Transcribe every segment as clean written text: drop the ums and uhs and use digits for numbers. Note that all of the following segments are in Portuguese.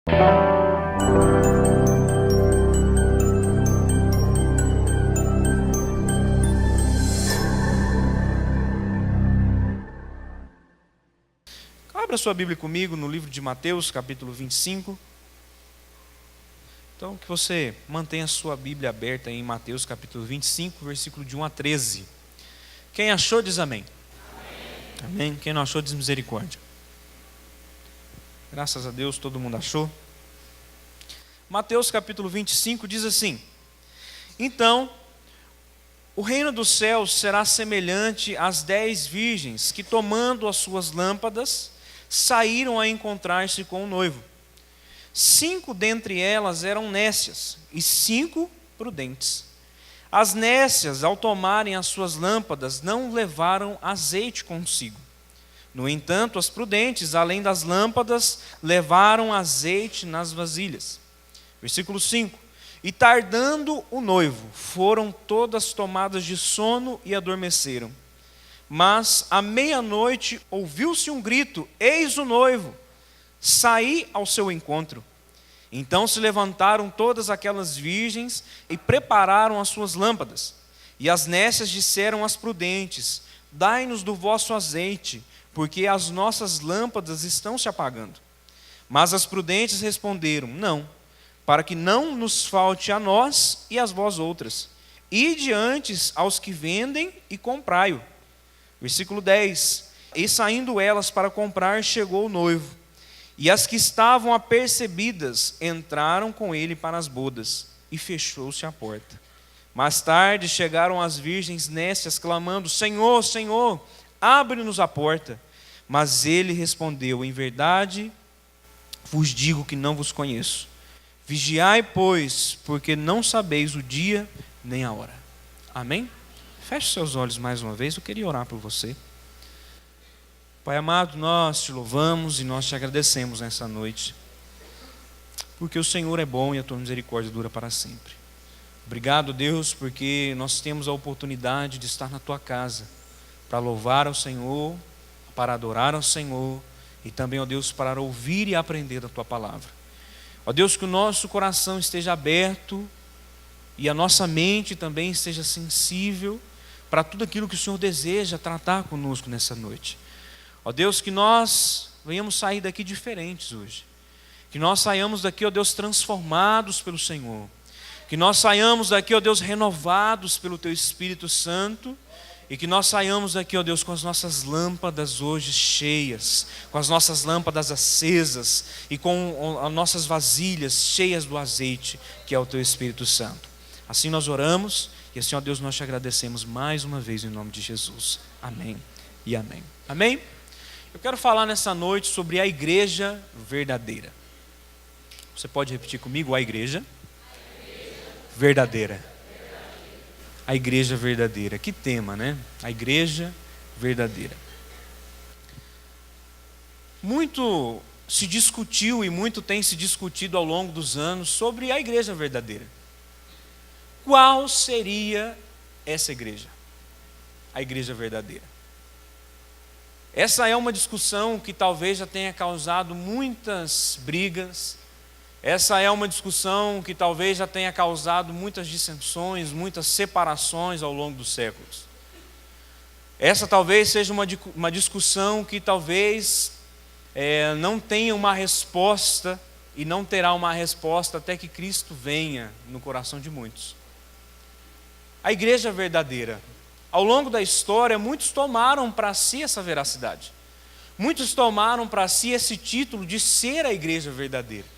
Abra sua Bíblia comigo no livro de Mateus, capítulo 25. Então, que você mantenha a sua Bíblia aberta em Mateus, capítulo 25, versículo de 1 a 13. Quem achou, diz amém. Amém. Amém. Quem não achou, diz misericórdia. Graças a Deus, todo mundo achou. Mateus, capítulo 25, diz assim: Então, o reino dos céus será semelhante às 10 virgens que, tomando as suas lâmpadas, saíram a encontrar-se com o noivo. 5 dentre elas eram nécias e 5 prudentes. As nécias, ao tomarem as suas lâmpadas, não levaram azeite consigo. No entanto, as prudentes, além das lâmpadas, levaram azeite nas vasilhas. Versículo 5. E tardando o noivo, foram todas tomadas de sono e adormeceram. Mas à meia-noite ouviu-se um grito: eis o noivo, saí ao seu encontro. Então se levantaram todas aquelas virgens e prepararam as suas lâmpadas. E as nécias disseram às prudentes: dai-nos do vosso azeite, porque as nossas lâmpadas estão se apagando. Mas as prudentes responderam: não, para que não nos falte a nós e a vós outras. Ide antes aos que vendem e comprai-o. Versículo 10. E saindo elas para comprar, chegou o noivo. E as que estavam apercebidas entraram com ele para as bodas, e fechou-se a porta. Mais tarde chegaram as virgens nécias, clamando: Senhor, Senhor, abre-nos a porta. Mas ele respondeu: em verdade vos digo que não vos conheço. Vigiai, pois, porque não sabeis o dia nem a hora. Amém? Feche seus olhos mais uma vez, eu queria orar por você. Pai amado, nós te louvamos e nós te agradecemos nessa noite, porque o Senhor é bom e a tua misericórdia dura para sempre. Obrigado, Deus, porque nós temos a oportunidade de estar na tua casa, para louvar ao Senhor, para adorar ao Senhor, e também, ó Deus, para ouvir e aprender da tua palavra. Ó Deus, que o nosso coração esteja aberto e a nossa mente também esteja sensível para tudo aquilo que o Senhor deseja tratar conosco nessa noite. Ó Deus, que nós venhamos sair daqui diferentes hoje. Que nós saiamos daqui, ó Deus, transformados pelo Senhor. Que nós saiamos daqui, ó Deus, renovados pelo Teu Espírito Santo. E que nós saiamos daqui, ó Deus, com as nossas lâmpadas hoje cheias, com as nossas lâmpadas acesas e com as nossas vasilhas cheias do azeite, que é o Teu Espírito Santo. Assim nós oramos e assim, ó Deus, nós te agradecemos mais uma vez em nome de Jesus. Amém e amém. Amém? Eu quero falar nessa noite sobre a igreja verdadeira. Você pode repetir comigo? A igreja verdadeira. A igreja verdadeira. Que tema, né? A igreja verdadeira. Muito se discutiu e muito tem se discutido ao longo dos anos sobre a igreja verdadeira. Qual seria essa igreja? A igreja verdadeira. Essa é uma discussão que talvez já tenha causado muitas brigas. Essa é uma discussão que talvez já tenha causado muitas dissensões, muitas separações ao longo dos séculos. Essa talvez seja uma discussão que talvez não tenha uma resposta e não terá uma resposta até que Cristo venha no coração de muitos. A igreja verdadeira. Ao longo da história, muitos tomaram para si essa veracidade. Muitos tomaram para si esse título de ser a igreja verdadeira.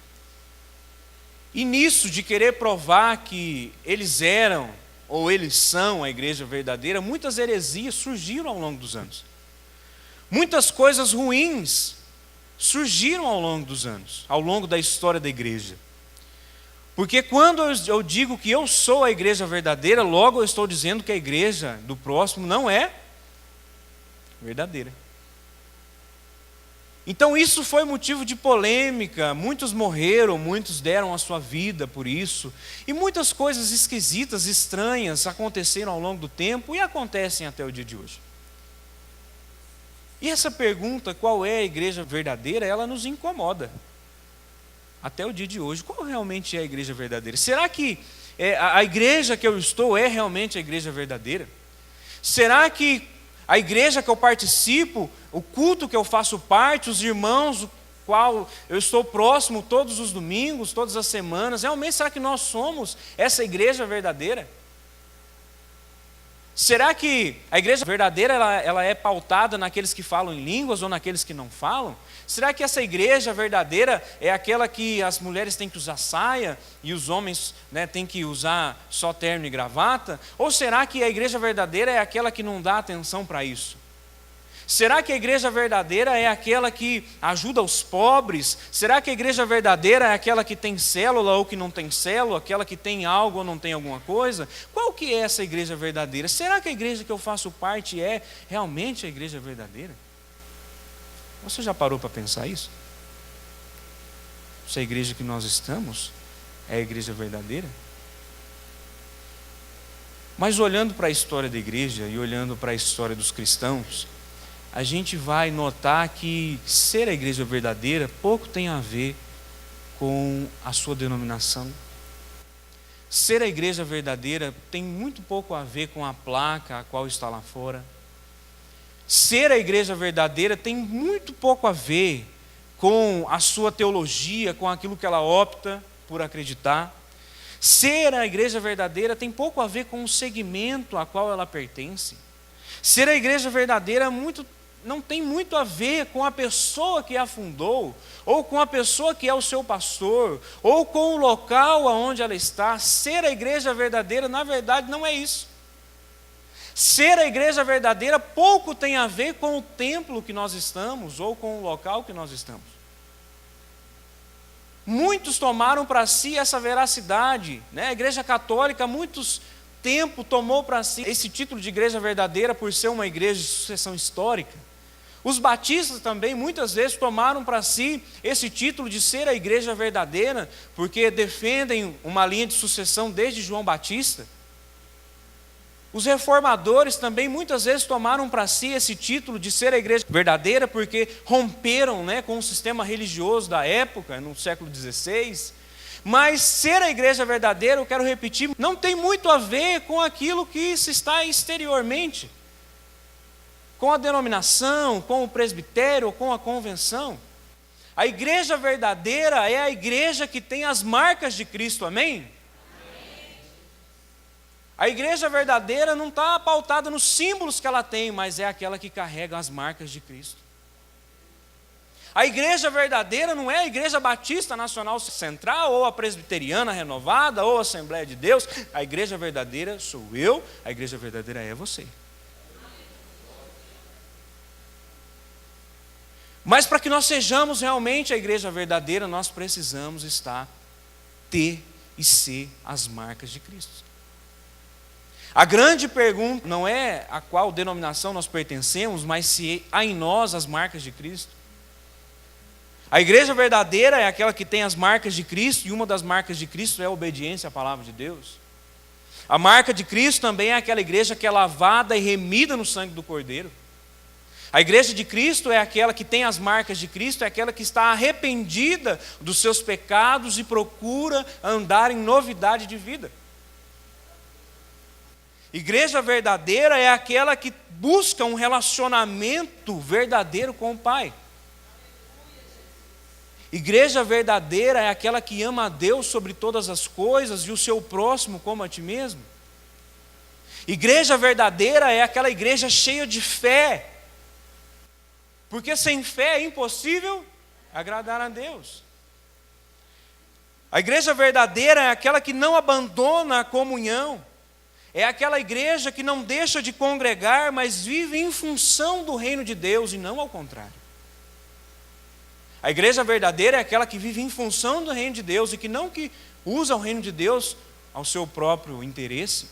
E nisso, de querer provar que eles eram, ou eles são a igreja verdadeira, muitas heresias surgiram ao longo dos anos. Muitas coisas ruins surgiram ao longo dos anos, ao longo da história da igreja. Porque quando eu digo que eu sou a igreja verdadeira, logo eu estou dizendo que a igreja do próximo não é verdadeira. Então isso foi motivo de polêmica, muitos morreram, muitos deram a sua vida por isso, e muitas coisas esquisitas, estranhas aconteceram ao longo do tempo e acontecem até o dia de hoje. E essa pergunta, qual é a igreja verdadeira, ela nos incomoda. até o dia de hoje, qual realmente é a igreja verdadeira? Será que a igreja que eu estou é realmente a igreja verdadeira? Será que a igreja que eu participo, o culto que eu faço parte, os irmãos do qual eu estou próximo todos os domingos, todas as semanas, realmente será que nós somos essa igreja verdadeira? Será que a igreja verdadeira ela é pautada naqueles que falam em línguas ou naqueles que não falam? Será que essa igreja verdadeira é aquela que as mulheres têm que usar saia e os homens, né, têm que usar só terno e gravata? Ou será que a igreja verdadeira é aquela que não dá atenção para isso? Será que a igreja verdadeira é aquela que ajuda os pobres? Será que a igreja verdadeira é aquela que tem célula ou que não tem célula? Aquela que tem algo ou não tem alguma coisa? Qual que é essa igreja verdadeira? Será que a igreja que eu faço parte é realmente a igreja verdadeira? Você já parou para pensar isso? Se a igreja que nós estamos é a igreja verdadeira? Mas olhando para a história da igreja e olhando para a história dos cristãos, a gente vai notar que ser a igreja verdadeira pouco tem a ver com a sua denominação. Ser a igreja verdadeira tem muito pouco a ver com a placa a qual está lá fora. Ser a igreja verdadeira tem muito pouco a ver com a sua teologia, com aquilo que ela opta por acreditar. Ser a igreja verdadeira tem pouco a ver com o segmento a qual ela pertence. Ser a igreja verdadeira não tem muito a ver com a pessoa que a fundou, ou com a pessoa que é o seu pastor, ou com o local aonde ela está. Ser a igreja verdadeira, na verdade, não é isso. Ser a igreja verdadeira pouco tem a ver com o templo que nós estamos, ou com o local que nós estamos. Muitos tomaram para si essa veracidade, né? A igreja católica, muitos tempo tomou para si esse título de igreja verdadeira por ser uma igreja de sucessão histórica. Os batistas também muitas vezes tomaram para si esse título de ser a igreja verdadeira, porque defendem uma linha de sucessão desde João Batista. Os reformadores também muitas vezes tomaram para si esse título de ser a igreja verdadeira, porque romperam, né, com o sistema religioso da época, no século XVI. Mas ser a igreja verdadeira, eu quero repetir, não tem muito a ver com aquilo que se está exteriormente, com a denominação, com o presbitério, com a convenção. A igreja verdadeira é a igreja que tem as marcas de Cristo, amém? A igreja verdadeira não está pautada nos símbolos que ela tem, mas é aquela que carrega as marcas de Cristo. A igreja verdadeira não é a Igreja Batista Nacional Central, ou a Presbiteriana Renovada, ou a Assembleia de Deus. A igreja verdadeira sou eu, a igreja verdadeira é você. Mas para que nós sejamos realmente a igreja verdadeira, nós precisamos ter e ser as marcas de Cristo. A grande pergunta não é a qual denominação nós pertencemos, mas se há em nós as marcas de Cristo. A igreja verdadeira é aquela que tem as marcas de Cristo, e uma das marcas de Cristo é a obediência à palavra de Deus. A marca de Cristo também é aquela igreja que é lavada e remida no sangue do Cordeiro. A igreja de Cristo é aquela que tem as marcas de Cristo, é aquela que está arrependida dos seus pecados e procura andar em novidade de vida. Igreja verdadeira é aquela que busca um relacionamento verdadeiro com o Pai. Igreja verdadeira é aquela que ama a Deus sobre todas as coisas e o seu próximo como a ti mesmo. Igreja verdadeira é aquela igreja cheia de fé, porque sem fé é impossível agradar a Deus. A igreja verdadeira é aquela que não abandona a comunhão, é aquela igreja que não deixa de congregar, mas vive em função do reino de Deus e não ao contrário. A igreja verdadeira é aquela que vive em função do reino de Deus e que não que usa o reino de Deus ao seu próprio interesse.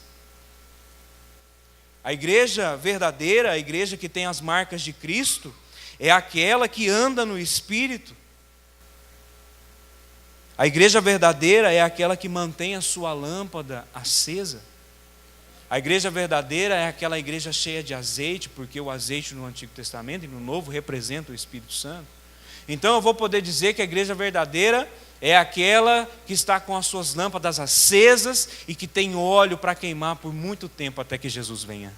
A igreja verdadeira, a igreja que tem as marcas de Cristo, é aquela que anda no Espírito. A igreja verdadeira é aquela que mantém a sua lâmpada acesa. A igreja verdadeira é aquela igreja cheia de azeite, porque o azeite no Antigo Testamento e no Novo representa o Espírito Santo. Então eu vou poder dizer que a igreja verdadeira é aquela que está com as suas lâmpadas acesas e que tem óleo para queimar por muito tempo até que Jesus venha.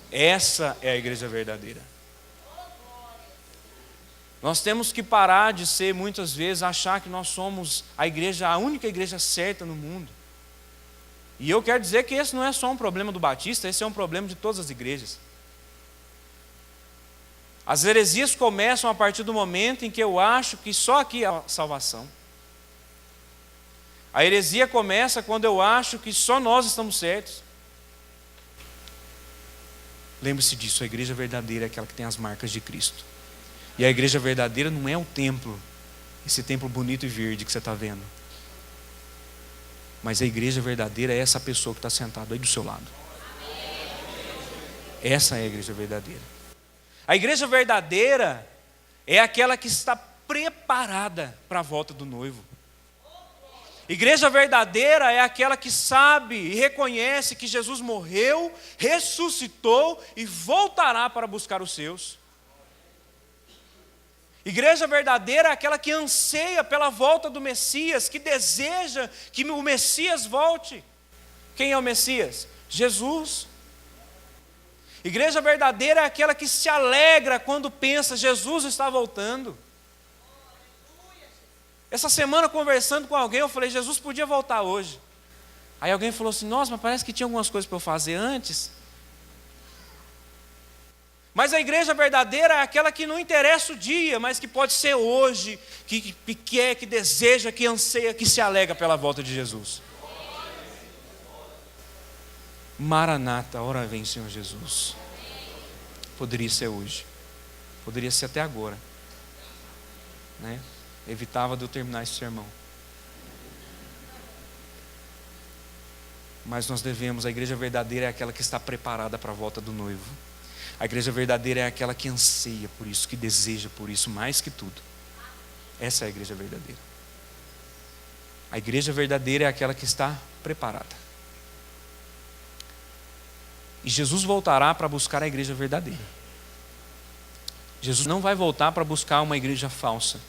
Essa é a igreja verdadeira. Nós temos que parar de ser, muitas vezes, achar que nós somos a única igreja certa no mundo. E eu quero dizer que esse não é só um problema do Batista, esse é um problema de todas as igrejas. As heresias começam a partir do momento em que eu acho que só aqui há salvação. A heresia começa quando eu acho que só nós estamos certos. Lembre-se disso, a igreja verdadeira é aquela que tem as marcas de Cristo. E a igreja verdadeira não é o templo, esse templo bonito e verde que você está vendo. Mas a igreja verdadeira é essa pessoa que está sentada aí do seu lado. Essa é a igreja verdadeira. A igreja verdadeira é aquela que está preparada para a volta do noivo. Igreja verdadeira é aquela que sabe e reconhece que Jesus morreu, ressuscitou e voltará para buscar os seus. Igreja verdadeira é aquela que anseia pela volta do Messias, que deseja que o Messias volte. Quem é o Messias? Jesus. Igreja verdadeira é aquela que se alegra quando pensa, Jesus está voltando. Essa semana, conversando com alguém, eu falei, Jesus podia voltar hoje. Aí alguém falou assim, nossa, mas parece que tinha algumas coisas para eu fazer antes. Mas a igreja verdadeira é aquela que não interessa o dia, mas que pode ser hoje, que quer, que deseja, que anseia, que se alegra pela volta de Jesus. Maranata, ora vem, Senhor Jesus. Poderia ser hoje, poderia ser até agora, né? Evitava de eu terminar esse sermão. Mas nós devemos, a igreja verdadeira é aquela que está preparada para a volta do noivo. A igreja verdadeira é aquela que anseia por isso, que deseja por isso mais que tudo. Essa é a igreja verdadeira. A igreja verdadeira é aquela que está preparada. E Jesus voltará para buscar a igreja verdadeira. Jesus não vai voltar para buscar uma igreja falsa.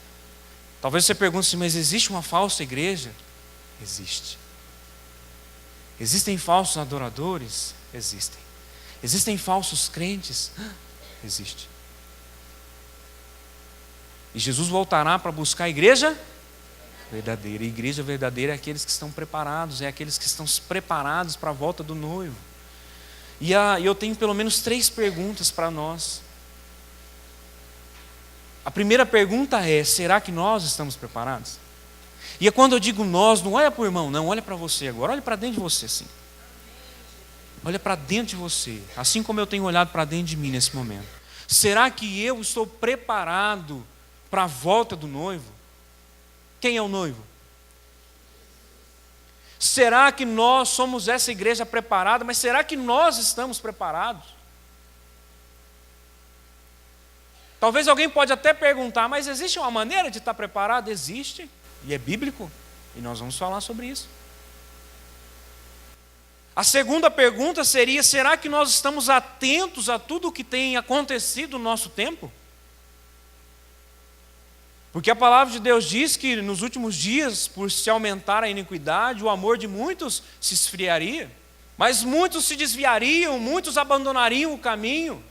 Talvez você pergunte assim, mas existe uma falsa igreja? Existe. Existem falsos adoradores? Existem. Existem falsos crentes? Existe. E Jesus voltará para buscar a igreja verdadeira. E a igreja verdadeira é aqueles que estão preparados, é aqueles que estão preparados para a volta do noivo. E eu tenho pelo menos 3 perguntas para nós. A primeira pergunta é, será que nós estamos preparados? E quando eu digo nós, não olha para o irmão, não, olha para você agora, olha para dentro de você assim. Olha para dentro de você, assim como eu tenho olhado para dentro de mim nesse momento. Será que eu estou preparado para a volta do noivo? Quem é o noivo? Será que nós somos essa igreja preparada? Mas será que nós estamos preparados? Talvez alguém pode até perguntar, mas existe uma maneira de estar preparado? Existe, e é bíblico, e nós vamos falar sobre isso. A segunda pergunta seria, será que nós estamos atentos a tudo o que tem acontecido no nosso tempo? Porque a palavra de Deus diz que nos últimos dias, por se aumentar a iniquidade, o amor de muitos se esfriaria. Mas muitos se desviariam, muitos abandonariam o caminho.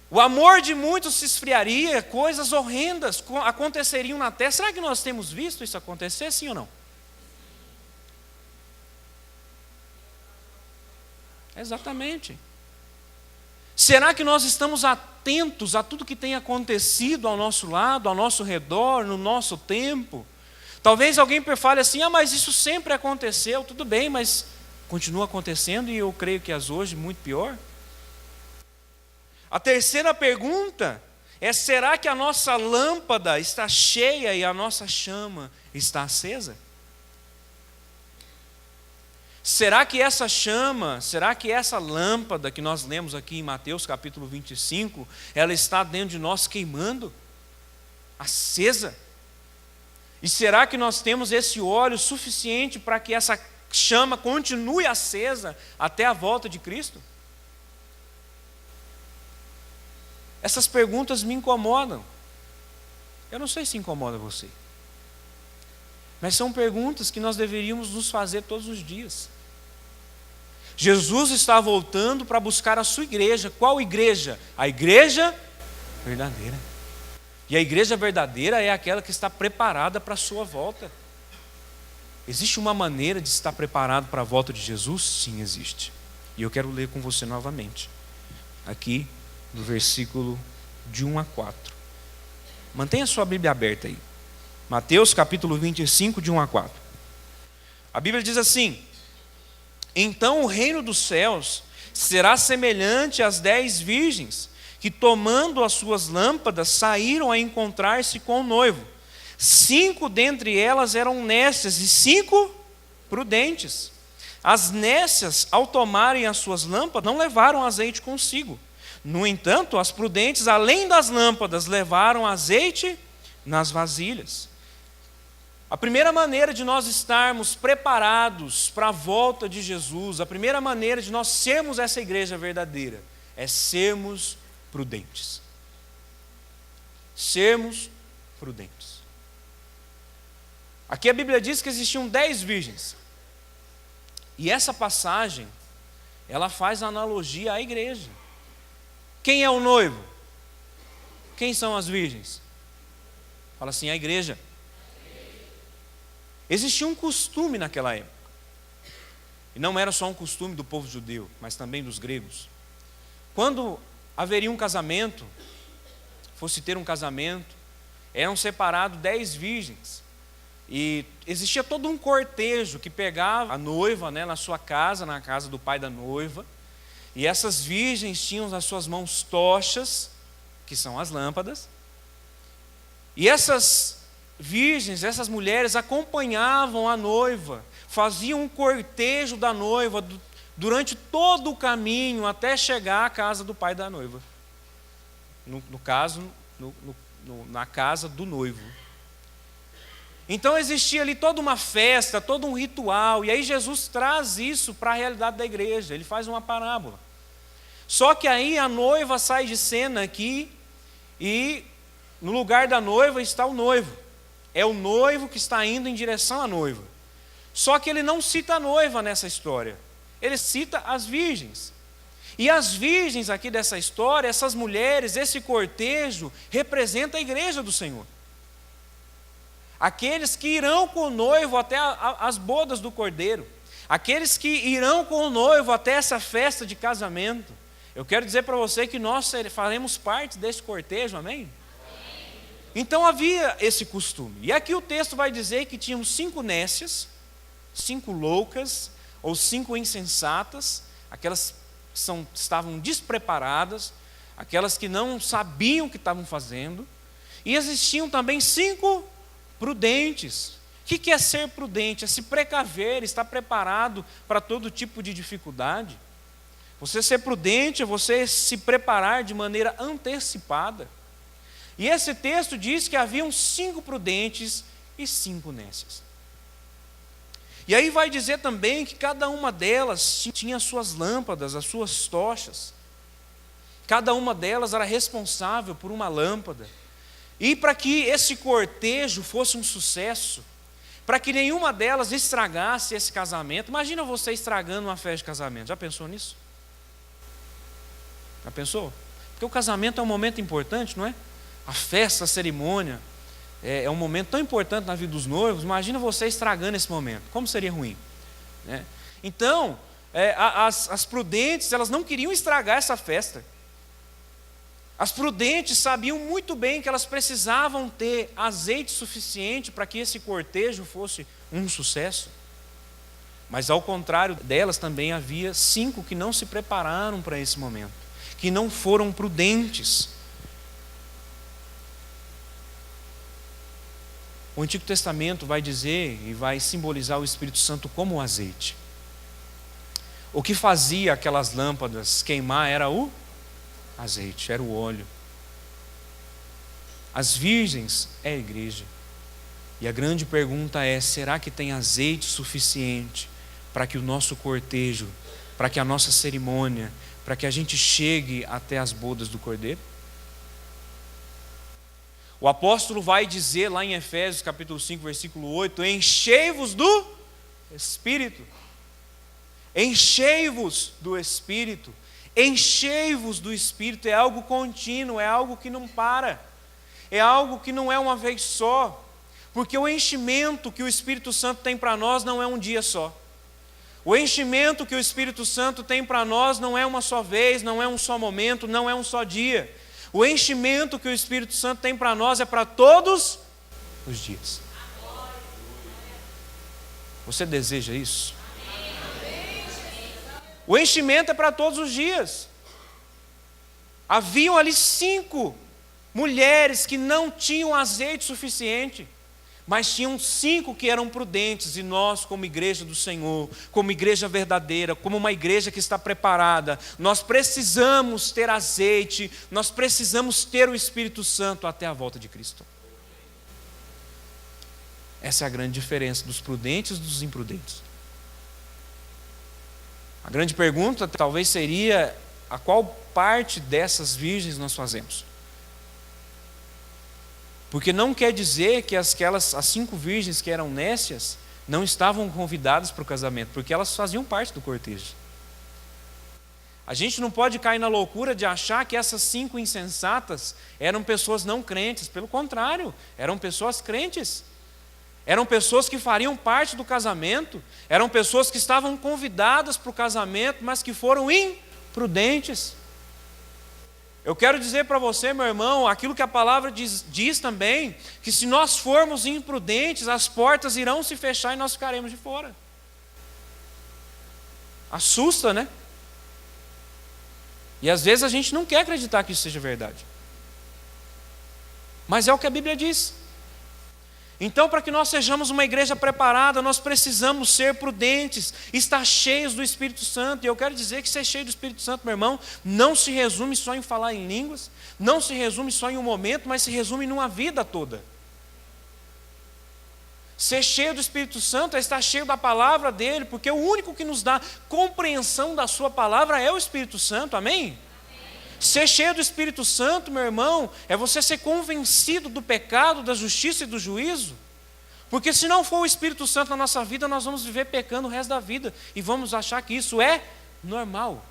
O amor de muitos se esfriaria, coisas horrendas aconteceriam na terra. Será que nós temos visto isso acontecer, sim ou não? Exatamente. Será que nós estamos atentos a tudo que tem acontecido ao nosso lado, ao nosso redor, no nosso tempo? Talvez alguém fale assim, mas isso sempre aconteceu, tudo bem, mas continua acontecendo e eu creio que as hoje muito pior. A terceira pergunta é, será que a nossa lâmpada está cheia e a nossa chama está acesa? Será que essa chama, será que essa lâmpada que nós lemos aqui em Mateus capítulo 25, ela está dentro de nós queimando, acesa? E será que nós temos esse óleo suficiente para que essa chama continue acesa até a volta de Cristo? Essas perguntas me incomodam. Eu não sei se incomoda você. Mas são perguntas que nós deveríamos nos fazer todos os dias. Jesus está voltando para buscar a sua igreja. Qual igreja? A igreja verdadeira. E a igreja verdadeira é aquela que está preparada para a sua volta. Existe uma maneira de estar preparado para a volta de Jesus? Sim, existe. E eu quero ler com você novamente. Aqui, no versículo de 1 a 4. Mantenha a sua Bíblia aberta aí. Mateus capítulo 25, de 1 a 4. A Bíblia diz assim: então o reino dos céus será semelhante às 10 virgens, que tomando as suas lâmpadas, saíram a encontrar-se com o noivo. 5 dentre elas eram nécias e 5 prudentes. As nécias, ao tomarem as suas lâmpadas, não levaram azeite consigo. No entanto, as prudentes, além das lâmpadas, levaram azeite nas vasilhas. A primeira maneira de nós estarmos preparados para a volta de Jesus, a primeira maneira de nós sermos essa igreja verdadeira, é sermos prudentes. Sermos prudentes. Aqui a Bíblia diz que existiam 10 virgens. E essa passagem, ela faz analogia à igreja. Quem é o noivo? Quem são as virgens? Fala assim, a igreja. Existia um costume naquela época. E não era só um costume do povo judeu, mas também dos gregos. Quando haveria um casamento, fosse ter um casamento, eram separados 10 virgens. E existia todo um cortejo que pegava a noiva, né, na sua casa, na casa do pai da noiva. E essas virgens tinham nas suas mãos tochas, que são as lâmpadas. E essas virgens, essas mulheres acompanhavam a noiva, faziam um cortejo da noiva durante todo o caminho até chegar à casa do pai da noiva. No caso, na casa do noivo. Então existia ali toda uma festa, todo um ritual, e aí Jesus traz isso para a realidade da igreja, ele faz uma parábola. Só que aí a noiva sai de cena aqui, e no lugar da noiva está o noivo. É o noivo que está indo em direção à noiva. Só que ele não cita a noiva nessa história, ele cita as virgens. E as virgens aqui dessa história, essas mulheres, esse cortejo, representa a igreja do Senhor. Aqueles que irão com o noivo até as bodas do cordeiro. Aqueles que irão com o noivo até essa festa de casamento. Eu quero dizer para você que nós faremos parte desse cortejo, amém? Então havia esse costume. E aqui o texto vai dizer que tinham 5 nécias, 5 loucas, ou 5 insensatas, aquelas que estavam despreparadas, aquelas que não sabiam o que estavam fazendo. E existiam também 5 prudentes. O que é ser prudente? É se precaver, estar preparado para todo tipo de dificuldade. Você ser prudente é você se preparar de maneira antecipada. E esse texto diz que haviam 5 prudentes e 5 nécias. E aí vai dizer também que cada uma delas tinha as suas lâmpadas, as suas tochas. Cada uma delas era responsável por uma lâmpada. E para que esse cortejo fosse um sucesso, para que nenhuma delas estragasse esse casamento. Imagina você estragando uma festa de casamento. Já pensou nisso? Já pensou? Porque o casamento é um momento importante, não é? A festa, a cerimônia, é um momento tão importante na vida dos noivos. Imagina você estragando esse momento. Como seria ruim, né? Então, as prudentes, elas não queriam estragar essa festa. As prudentes sabiam muito bem que elas precisavam ter azeite suficiente para que esse cortejo fosse um sucesso. Mas ao contrário delas também havia 5 que não se prepararam para esse momento, que não foram prudentes. O Antigo Testamento vai dizer e vai simbolizar o Espírito Santo como o azeite. O que fazia aquelas lâmpadas queimar era o azeite, era o óleo. As virgens é a igreja. E a grande pergunta é: será que tem azeite suficiente para que o nosso cortejo, para que a nossa cerimônia, para que a gente chegue até as bodas do cordeiro? O apóstolo vai dizer lá em Efésios capítulo 5, versículo 8, enchei-vos do Espírito. Enchei-vos do Espírito. Enchei-vos do Espírito. É algo contínuo, é algo que não para. É algo que não é uma vez só. Porque o enchimento que o Espírito Santo tem para nós não é um dia só. O enchimento que o Espírito Santo tem para nós não é uma só vez, não é um só momento, não é um só dia. O enchimento que o Espírito Santo tem para nós é para todos os dias. Você deseja isso? O enchimento é para todos os dias. Haviam ali 5 mulheres que não tinham azeite suficiente, mas tinham 5 que eram prudentes, e nós, como igreja do Senhor, como igreja verdadeira, como uma igreja que está preparada, nós precisamos ter azeite, nós precisamos ter o Espírito Santo até a volta de Cristo. Essa é a grande diferença dos prudentes e dos imprudentes. A grande pergunta talvez seria: a qual parte dessas virgens nós fazemos? Porque não quer dizer que as 5 virgens que eram nécias não estavam convidadas para o casamento, porque elas faziam parte do cortejo. A gente não pode cair na loucura de achar que essas 5 insensatas eram pessoas não crentes. Pelo contrário, eram pessoas crentes. Eram pessoas que fariam parte do casamento, eram pessoas que estavam convidadas para o casamento, mas que foram imprudentes. Eu quero dizer para você, meu irmão, aquilo que a palavra diz também, que se nós formos imprudentes, as portas irão se fechar e nós ficaremos de fora. Assusta, né? E às vezes a gente não quer acreditar que isso seja verdade. Mas é o que a Bíblia diz. Então, para que nós sejamos uma igreja preparada, nós precisamos ser prudentes, estar cheios do Espírito Santo. E eu quero dizer que ser cheio do Espírito Santo, meu irmão, não se resume só em falar em línguas, não se resume só em um momento, mas se resume numa vida toda. Ser cheio do Espírito Santo é estar cheio da palavra dele, porque o único que nos dá compreensão da sua palavra é o Espírito Santo, amém? Ser cheio do Espírito Santo, meu irmão, é você ser convencido do pecado, da justiça e do juízo. Porque se não for o Espírito Santo na nossa vida, nós vamos viver pecando o resto da vida e vamos achar que isso é normal.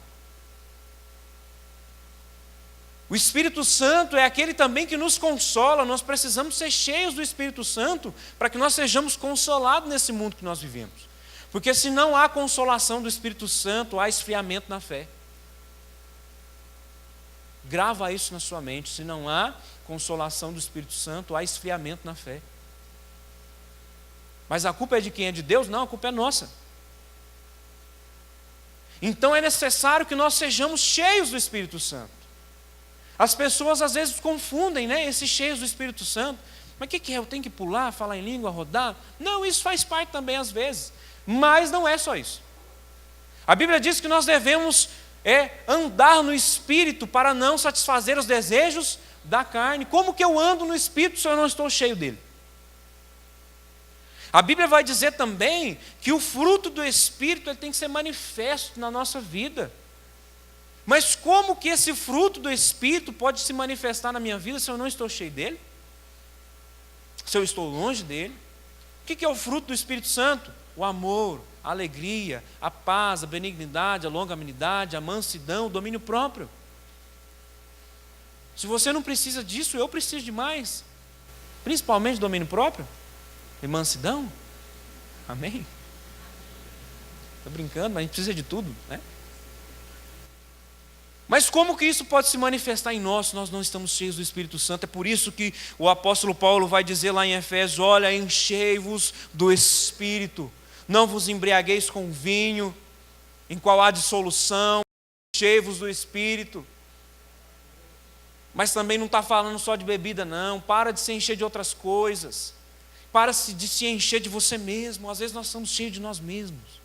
O Espírito Santo é aquele também que nos consola. Nós precisamos ser cheios do Espírito Santo para que nós sejamos consolados nesse mundo que nós vivemos. Porque se não há consolação do Espírito Santo, há esfriamento na fé. Grava isso na sua mente: se não há consolação do Espírito Santo, há esfriamento na fé. Mas a culpa é de quem? É de Deus? Não, a culpa é nossa. Então é necessário que nós sejamos cheios do Espírito Santo. As pessoas às vezes confundem, né, esses cheios do Espírito Santo. Mas o que é? Eu tenho que pular, falar em língua, rodar? Não, isso faz parte também às vezes. Mas não é só isso. A Bíblia diz que nós devemos andar no Espírito para não satisfazer os desejos da carne. Como que eu ando no Espírito se eu não estou cheio dele? A Bíblia vai dizer também que o fruto do Espírito ele tem que ser manifesto na nossa vida. Mas como que esse fruto do Espírito pode se manifestar na minha vida se eu não estou cheio dele? Se eu estou longe dele? O que é o fruto do Espírito Santo? O amor, a alegria, a paz, a benignidade, a longanimidade, a mansidão, o domínio próprio. Se você não precisa disso, eu preciso de mais. Principalmente domínio próprio e mansidão. Amém? Estou brincando, mas a gente precisa de tudo, né? Mas como que isso pode se manifestar em nós se nós não estamos cheios do Espírito Santo? É por isso que o apóstolo Paulo vai dizer lá em Efésios: olha, enchei-vos do Espírito. Não vos embriagueis com vinho, em qual há dissolução, enchei-vos do Espírito. Mas também não está falando só de bebida, não. Para de se encher de outras coisas. Para de se encher de você mesmo. Às vezes nós estamos cheios de nós mesmos,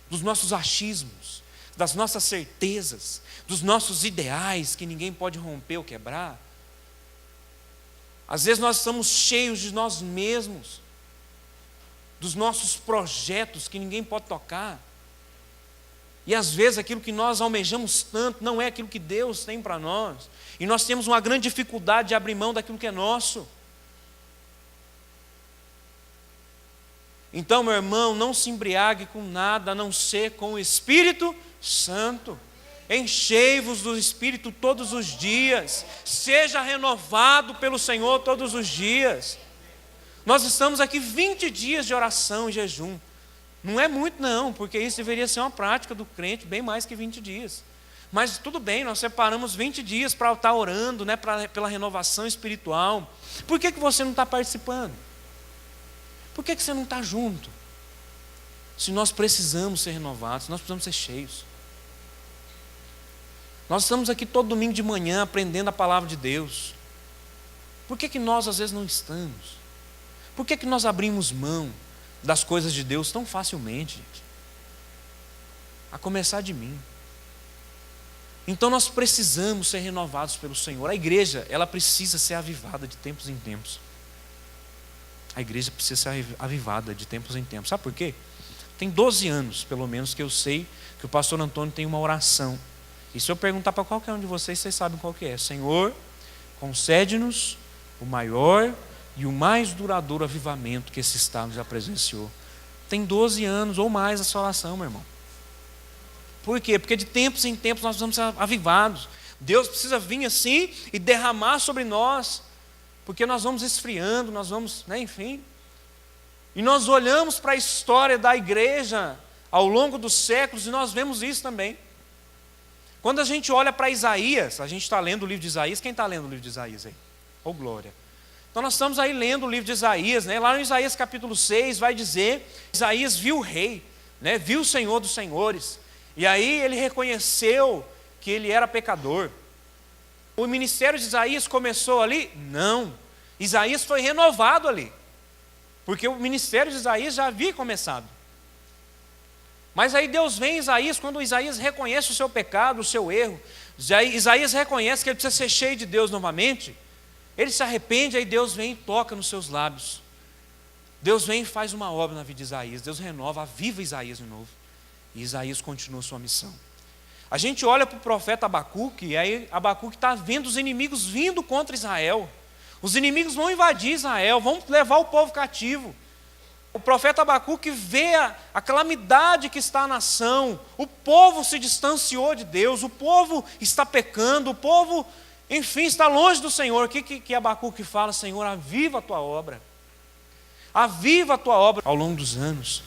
dos nossos achismos, das nossas certezas, dos nossos ideais que ninguém pode romper ou quebrar. Às vezes nós estamos cheios de nós mesmos, dos nossos projetos que ninguém pode tocar. E às vezes aquilo que nós almejamos tanto não é aquilo que Deus tem para nós. E nós temos uma grande dificuldade de abrir mão daquilo que é nosso. Então, meu irmão, não se embriague com nada, a não ser com o Espírito Santo. Enchei-vos do Espírito todos os dias, seja renovado pelo Senhor todos os dias. Nós estamos aqui 20 dias de oração e jejum. Não é muito não, porque isso deveria ser uma prática do crente, bem mais que 20 dias. Mas tudo bem, nós separamos 20 dias para estar orando, né, pela renovação espiritual. Por que você não está participando? Por que você não está junto? Se nós precisamos ser renovados, nós precisamos ser cheios. Nós estamos aqui todo domingo de manhã aprendendo a palavra de Deus. Por que nós às vezes não estamos? Por que nós abrimos mão das coisas de Deus tão facilmente, gente? A começar de mim. Então nós precisamos ser renovados pelo Senhor. A igreja, ela precisa ser avivada de tempos em tempos. A igreja precisa ser avivada de tempos em tempos. Sabe por quê? Tem 12 anos, pelo menos, que eu sei que o pastor Antônio tem uma oração. E se eu perguntar para qualquer um de vocês, vocês sabem qual que é. Senhor, concede-nos o maior e o mais duradouro avivamento que esse estado já presenciou. Tem 12 anos ou mais essa oração, meu irmão. Por quê? Porque de tempos em tempos nós precisamos ser avivados. Deus precisa vir assim e derramar sobre nós, porque nós vamos esfriando, nós vamos, né, enfim. E nós olhamos para a história da igreja ao longo dos séculos e nós vemos isso também. Quando a gente olha para Isaías, a gente está lendo o livro de Isaías. Quem está lendo o livro de Isaías aí? Oh, glória! Então nós estamos aí lendo o livro de Isaías, né? Lá no Isaías capítulo 6 vai dizer, Isaías viu o rei, né? Viu o Senhor dos senhores, e aí ele reconheceu que ele era pecador. O ministério de Isaías começou ali? Não, Isaías foi renovado ali, porque o ministério de Isaías já havia começado. Mas aí Deus vem em Isaías, quando Isaías reconhece o seu pecado, o seu erro, Isaías reconhece que ele precisa ser cheio de Deus novamente, ele se arrepende, aí Deus vem e toca nos seus lábios. Deus vem e faz uma obra na vida de Isaías, Deus renova, aviva Isaías de novo. E Isaías continua sua missão. A gente olha para o profeta Abacuque, e aí Abacuque está vendo os inimigos vindo contra Israel. Os inimigos vão invadir Israel, vão levar o povo cativo. O profeta Abacuque vê a calamidade que está na nação, o povo se distanciou de Deus, o povo está pecando, o povo, enfim, está longe do Senhor. O que Abacuque fala? Senhor, aviva a tua obra, aviva a tua obra ao longo dos anos.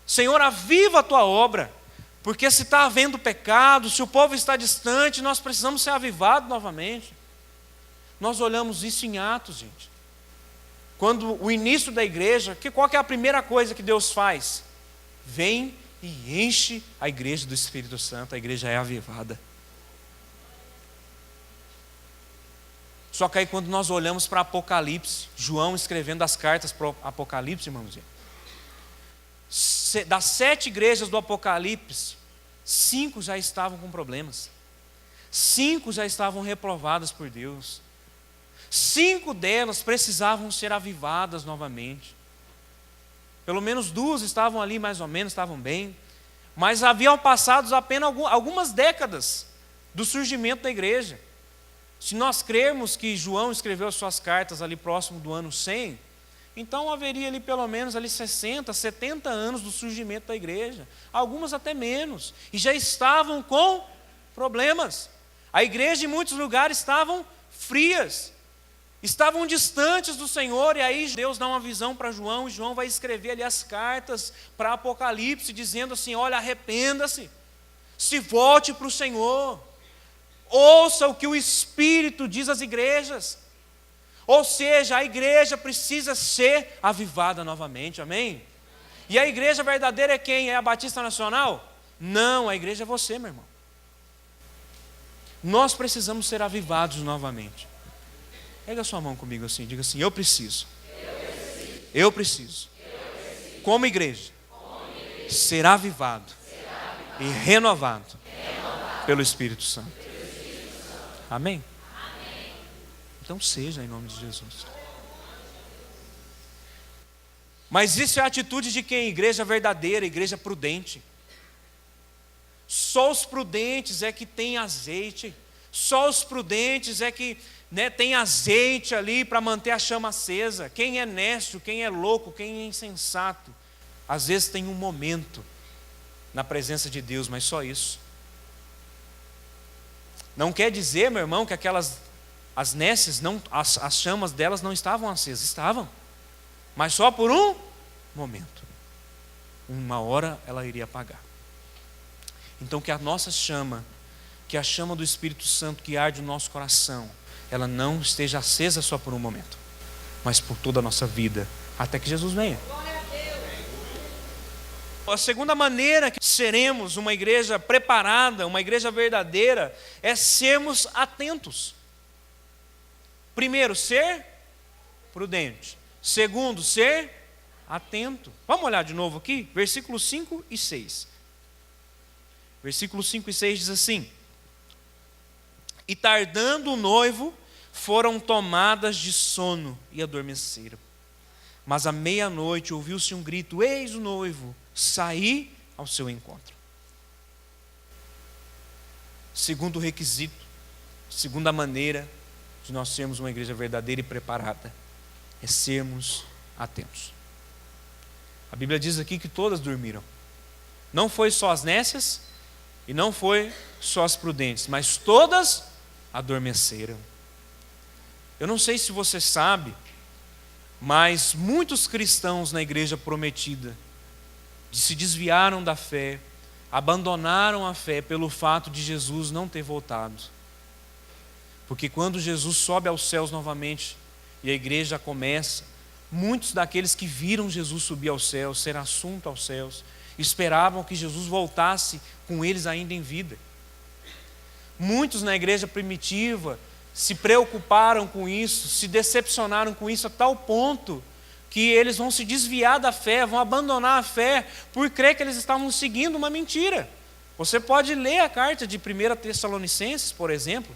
Senhor, aviva a tua obra, porque se está havendo pecado, se o povo está distante, nós precisamos ser avivados novamente. Nós olhamos isso em Atos, gente. Quando o início da igreja, qual que é a primeira coisa que Deus faz? Vem e enche a igreja do Espírito Santo, a igreja é avivada. Só que aí quando nós olhamos para Apocalipse, João escrevendo as cartas para o Apocalipse, irmãos, das 7 igrejas do Apocalipse, 5 já estavam com problemas, 5 já estavam reprovadas por Deus. 5 delas precisavam ser avivadas novamente. Pelo menos 2 estavam ali mais ou menos, estavam bem. Mas haviam passado apenas algumas décadas do surgimento da igreja. Se nós crermos que João escreveu as suas cartas ali próximo do ano 100, então haveria ali pelo menos ali 60, 70 anos do surgimento da igreja. Algumas até menos. E já estavam com problemas. A igreja em muitos lugares estavam frias. Estavam distantes do Senhor, e aí Deus dá uma visão para João, e João vai escrever ali as cartas para Apocalipse, dizendo assim, olha, arrependa-se, se volte para o Senhor, ouça o que o Espírito diz às igrejas. Ou seja, a igreja precisa ser avivada novamente, amém? E a igreja verdadeira é quem? É a Batista Nacional? Não, a igreja é você, meu irmão. Nós precisamos ser avivados novamente. Pega a sua mão comigo assim, diga assim, eu preciso. Como igreja, ser avivado e renovado pelo Espírito Santo. Amém? Então seja em nome de Jesus. Mas isso é a atitude de quem? Igreja verdadeira, igreja prudente. Só os prudentes é que tem azeite. Só os prudentes é que né, tem azeite ali para manter a chama acesa. Quem é nécio, quem é louco, quem é insensato, às vezes tem um momento na presença de Deus, mas só isso. Não quer dizer, meu irmão, que as nécias, as chamas delas não estavam acesas. Estavam, mas só por um momento. Uma hora ela iria apagar. Então que a nossa chama, que a chama do Espírito Santo que arde no nosso coração, ela não esteja acesa só por um momento, mas por toda a nossa vida, até que Jesus venha. A segunda maneira que seremos uma igreja preparada, uma igreja verdadeira, é sermos atentos. Primeiro, ser prudente. Segundo, ser atento. Vamos olhar de novo aqui, versículos 5 e 6. Versículos 5 e 6 diz assim: E tardando o noivo, foram tomadas de sono e adormeceram. Mas à meia-noite ouviu-se um grito: Eis o noivo, saí ao seu encontro. Segundo requisito, segunda maneira de nós sermos uma igreja verdadeira e preparada, é sermos atentos. A Bíblia diz aqui que todas dormiram. Não foi só as nécias e não foi só as prudentes, mas todas adormeceram. Eu não sei se você sabe, mas muitos cristãos na igreja prometida se desviaram da fé, abandonaram a fé pelo fato de Jesus não ter voltado. Porque quando Jesus sobe aos céus novamente e a igreja começa, muitos daqueles que viram Jesus subir aos céus, ser assunto aos céus, esperavam que Jesus voltasse com eles ainda em vida. Muitos na igreja primitiva se preocuparam com isso, se decepcionaram com isso a tal ponto que eles vão se desviar da fé, vão abandonar a fé por crer que eles estavam seguindo uma mentira. Você pode ler a carta de 1 Tessalonicenses, por exemplo.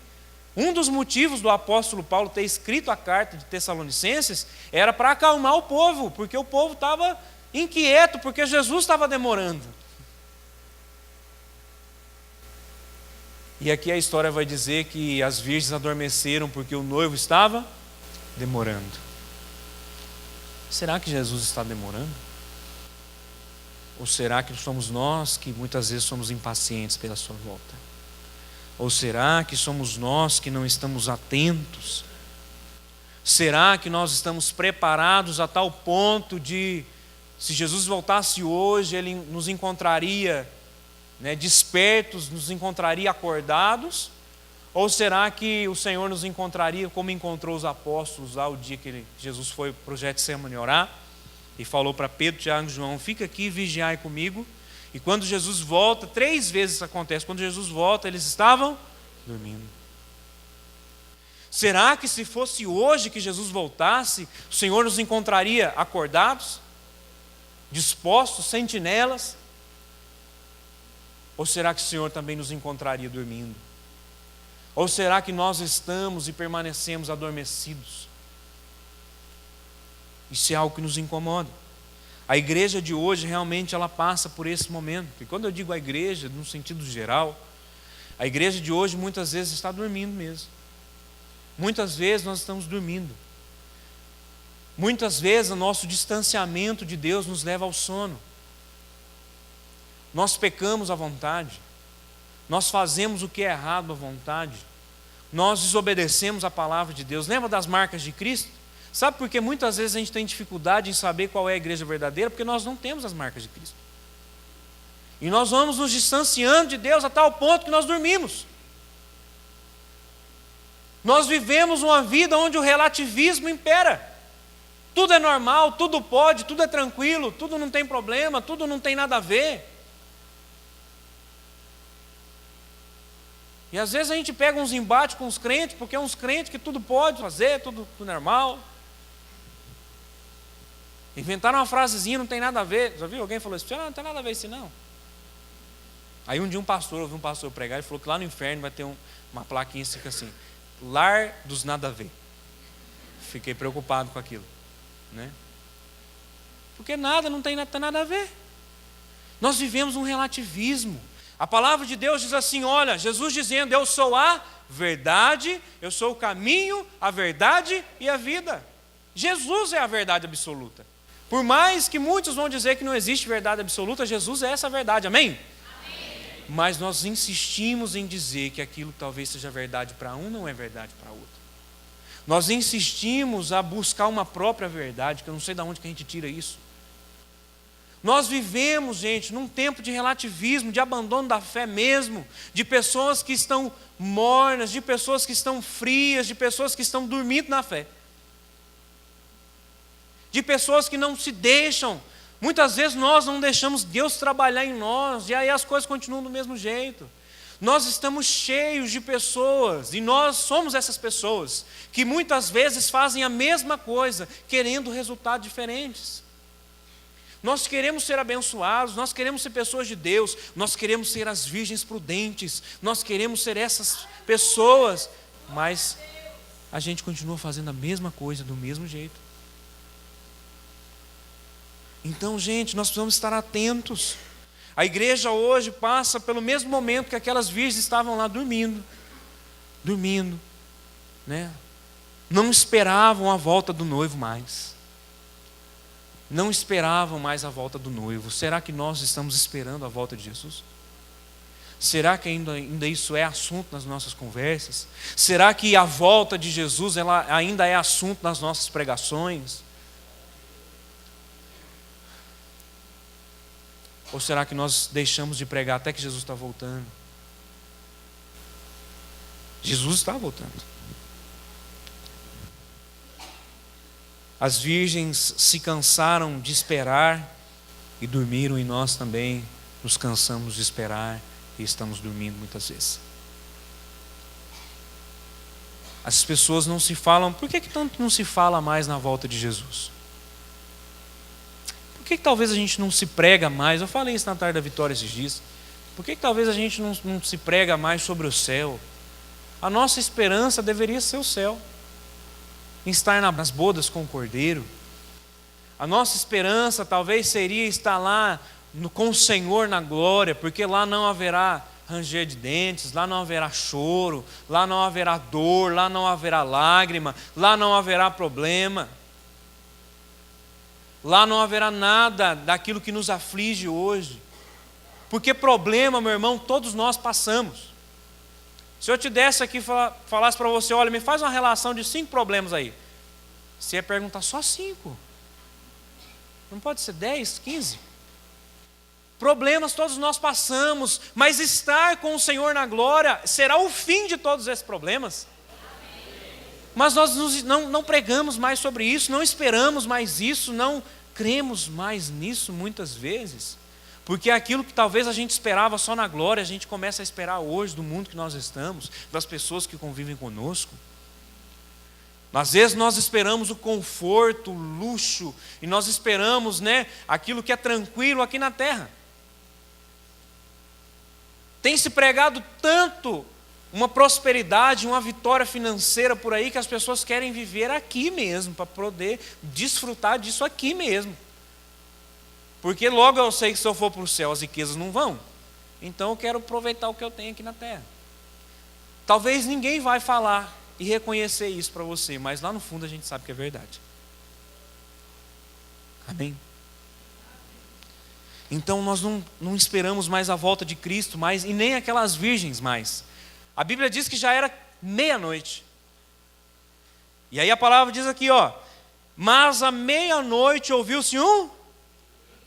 Um dos motivos do apóstolo Paulo ter escrito a carta de Tessalonicenses era para acalmar o povo, porque o povo estava inquieto, porque Jesus estava demorando. E aqui a história vai dizer que as virgens adormeceram porque o noivo estava demorando. Será que Jesus está demorando? Ou será que somos nós que muitas vezes somos impacientes pela sua volta? Ou será que somos nós que não estamos atentos? Será que nós estamos preparados a tal ponto de, se Jesus voltasse hoje, Ele nos encontraria despertos, nos encontraria acordados? Ou será que o Senhor nos encontraria como encontrou os apóstolos lá o dia que Jesus foi para o Getsemane orar e falou para Pedro, Tiago e João: fica aqui e vigiai comigo. E quando Jesus volta, 3 vezes isso acontece, quando Jesus volta eles estavam dormindo. Será que se fosse hoje que Jesus voltasse, o Senhor nos encontraria acordados, dispostos, sentinelas? Ou será que o Senhor também nos encontraria dormindo? Ou será que nós estamos e permanecemos adormecidos? Isso é algo que nos incomoda. A igreja de hoje realmente ela passa por esse momento. E quando eu digo a igreja, no sentido geral, a igreja de hoje muitas vezes está dormindo mesmo. Muitas vezes nós estamos dormindo. Muitas vezes o nosso distanciamento de Deus nos leva ao sono. Nós pecamos à vontade. Nós fazemos o que é errado à vontade. Nós desobedecemos a palavra de Deus. Lembra das marcas de Cristo? Sabe por que muitas vezes a gente tem dificuldade em saber qual é a igreja verdadeira? Porque nós não temos as marcas de Cristo. E nós vamos nos distanciando de Deus a tal ponto que nós dormimos. Nós vivemos uma vida onde o relativismo impera. Tudo é normal, tudo pode, tudo é tranquilo, tudo não tem problema, tudo não tem nada a ver. E às vezes a gente pega uns embates com os crentes, porque é uns crentes que tudo pode fazer, tudo normal. Inventaram uma frasezinha, não tem nada a ver. Já viu? Alguém falou isso? Não tem nada a ver isso não. Aí um dia ouvi um pastor pregar e falou que lá no inferno vai ter uma plaquinha que fica assim: lar dos nada a ver. Fiquei preocupado com aquilo, né? Porque não tem nada a ver. Nós vivemos um relativismo. A palavra de Deus diz assim: olha, Jesus dizendo: eu sou a verdade, eu sou o caminho, a verdade e a vida. Jesus é a verdade absoluta. Por mais que muitos vão dizer que não existe verdade absoluta, Jesus é essa verdade, amém? Amém. Mas nós insistimos em dizer que aquilo que talvez seja verdade para um, não é verdade para outro. Nós insistimos a buscar uma própria verdade, que eu não sei de onde que a gente tira isso. Nós vivemos, gente, num tempo de relativismo, de abandono da fé mesmo, de pessoas que estão mornas, de pessoas que estão frias, de pessoas que estão dormindo na fé. De pessoas que não se deixam. Muitas vezes nós não deixamos Deus trabalhar em nós, e aí as coisas continuam do mesmo jeito. Nós estamos cheios de pessoas, e nós somos essas pessoas, que muitas vezes fazem a mesma coisa, querendo resultados diferentes. Nós queremos ser abençoados, nós queremos ser pessoas de Deus, nós queremos ser as virgens prudentes, nós queremos ser essas pessoas, mas a gente continua fazendo a mesma coisa, do mesmo jeito. Então, gente, nós precisamos estar atentos. A igreja hoje passa pelo mesmo momento que aquelas virgens estavam lá dormindo, né? Não esperavam a volta do noivo mais. Não esperavam mais a volta do noivo. Será que nós estamos esperando a volta de Jesus? Será que ainda isso é assunto nas nossas conversas? Será que a volta de Jesus ela ainda é assunto nas nossas pregações? Ou será que nós deixamos de pregar até que Jesus está voltando? Jesus está voltando. As virgens se cansaram de esperar e dormiram, e nós também nos cansamos de esperar e estamos dormindo muitas vezes. As pessoas não se falam. Por que tanto não se fala mais na volta de Jesus? Por que talvez a gente não se prega mais? Eu falei isso na tarde da vitória esses dias. Por que talvez a gente não se prega mais sobre o céu? A nossa esperança deveria ser o céu, em estar nas bodas com o Cordeiro. A nossa esperança talvez seria estar lá com o Senhor na glória, porque lá não haverá ranger de dentes, lá não haverá choro, lá não haverá dor, lá não haverá lágrima, lá não haverá problema. Lá não haverá nada daquilo que nos aflige hoje. Porque problema, meu irmão, todos nós passamos. Se eu te desse aqui e falasse para você, olha, me faz uma relação de 5 problemas aí. Você ia perguntar, só 5? Não pode ser 10, 15? Problemas todos nós passamos, mas estar com o Senhor na glória será o fim de todos esses problemas. Mas nós não pregamos mais sobre isso, não esperamos mais isso, não cremos mais nisso muitas vezes. Porque aquilo que talvez a gente esperava só na glória, a gente começa a esperar hoje do mundo que nós estamos, das pessoas que convivem conosco. Às vezes nós esperamos o conforto, o luxo, e nós esperamos, né, aquilo que é tranquilo aqui na terra. Tem se pregado tanto uma prosperidade, uma vitória financeira por aí, que as pessoas querem viver aqui mesmo, para poder desfrutar disso aqui mesmo. Porque logo eu sei que se eu for para o céu as riquezas não vão. Então eu quero aproveitar o que eu tenho aqui na terra. Talvez ninguém vai falar e reconhecer isso para você, mas lá no fundo a gente sabe que é verdade. Amém? Então nós não esperamos mais a volta de Cristo mais, e nem aquelas virgens mais. A Bíblia diz que já era meia-noite. E aí a palavra diz aqui, ó, mas à meia-noite ouviu-se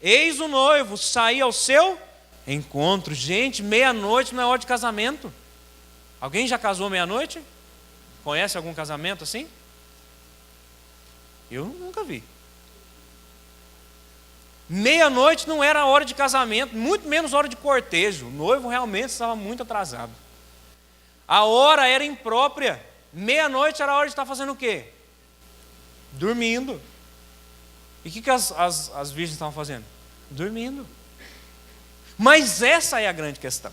eis o noivo, sair ao seu encontro. Gente, meia-noite não é hora de casamento. Alguém já casou meia-noite? Conhece algum casamento assim? Eu nunca vi. Meia-noite não era hora de casamento, muito menos hora de cortejo. O noivo realmente estava muito atrasado. A hora era imprópria. Meia-noite era a hora de estar fazendo o quê? Dormindo. E o que as virgens estavam fazendo? Dormindo. Mas essa é a grande questão.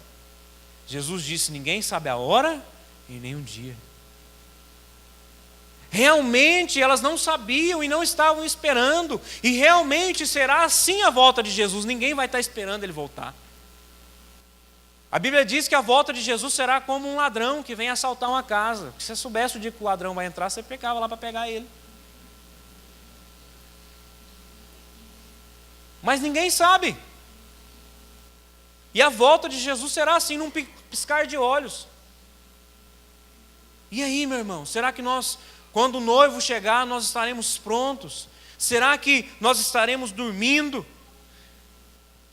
Jesus disse, ninguém sabe a hora e nem o dia. Realmente elas não sabiam e não estavam esperando. E realmente será assim a volta de Jesus. Ninguém vai estar esperando ele voltar. A Bíblia diz que a volta de Jesus será como um ladrão que vem assaltar uma casa. Se você soubesse o dia que o ladrão vai entrar, você ficava lá para pegar ele. Mas ninguém sabe. E a volta de Jesus será assim, num piscar de olhos. E aí, meu irmão, será que nós, quando o noivo chegar, nós estaremos prontos? Será que nós estaremos dormindo?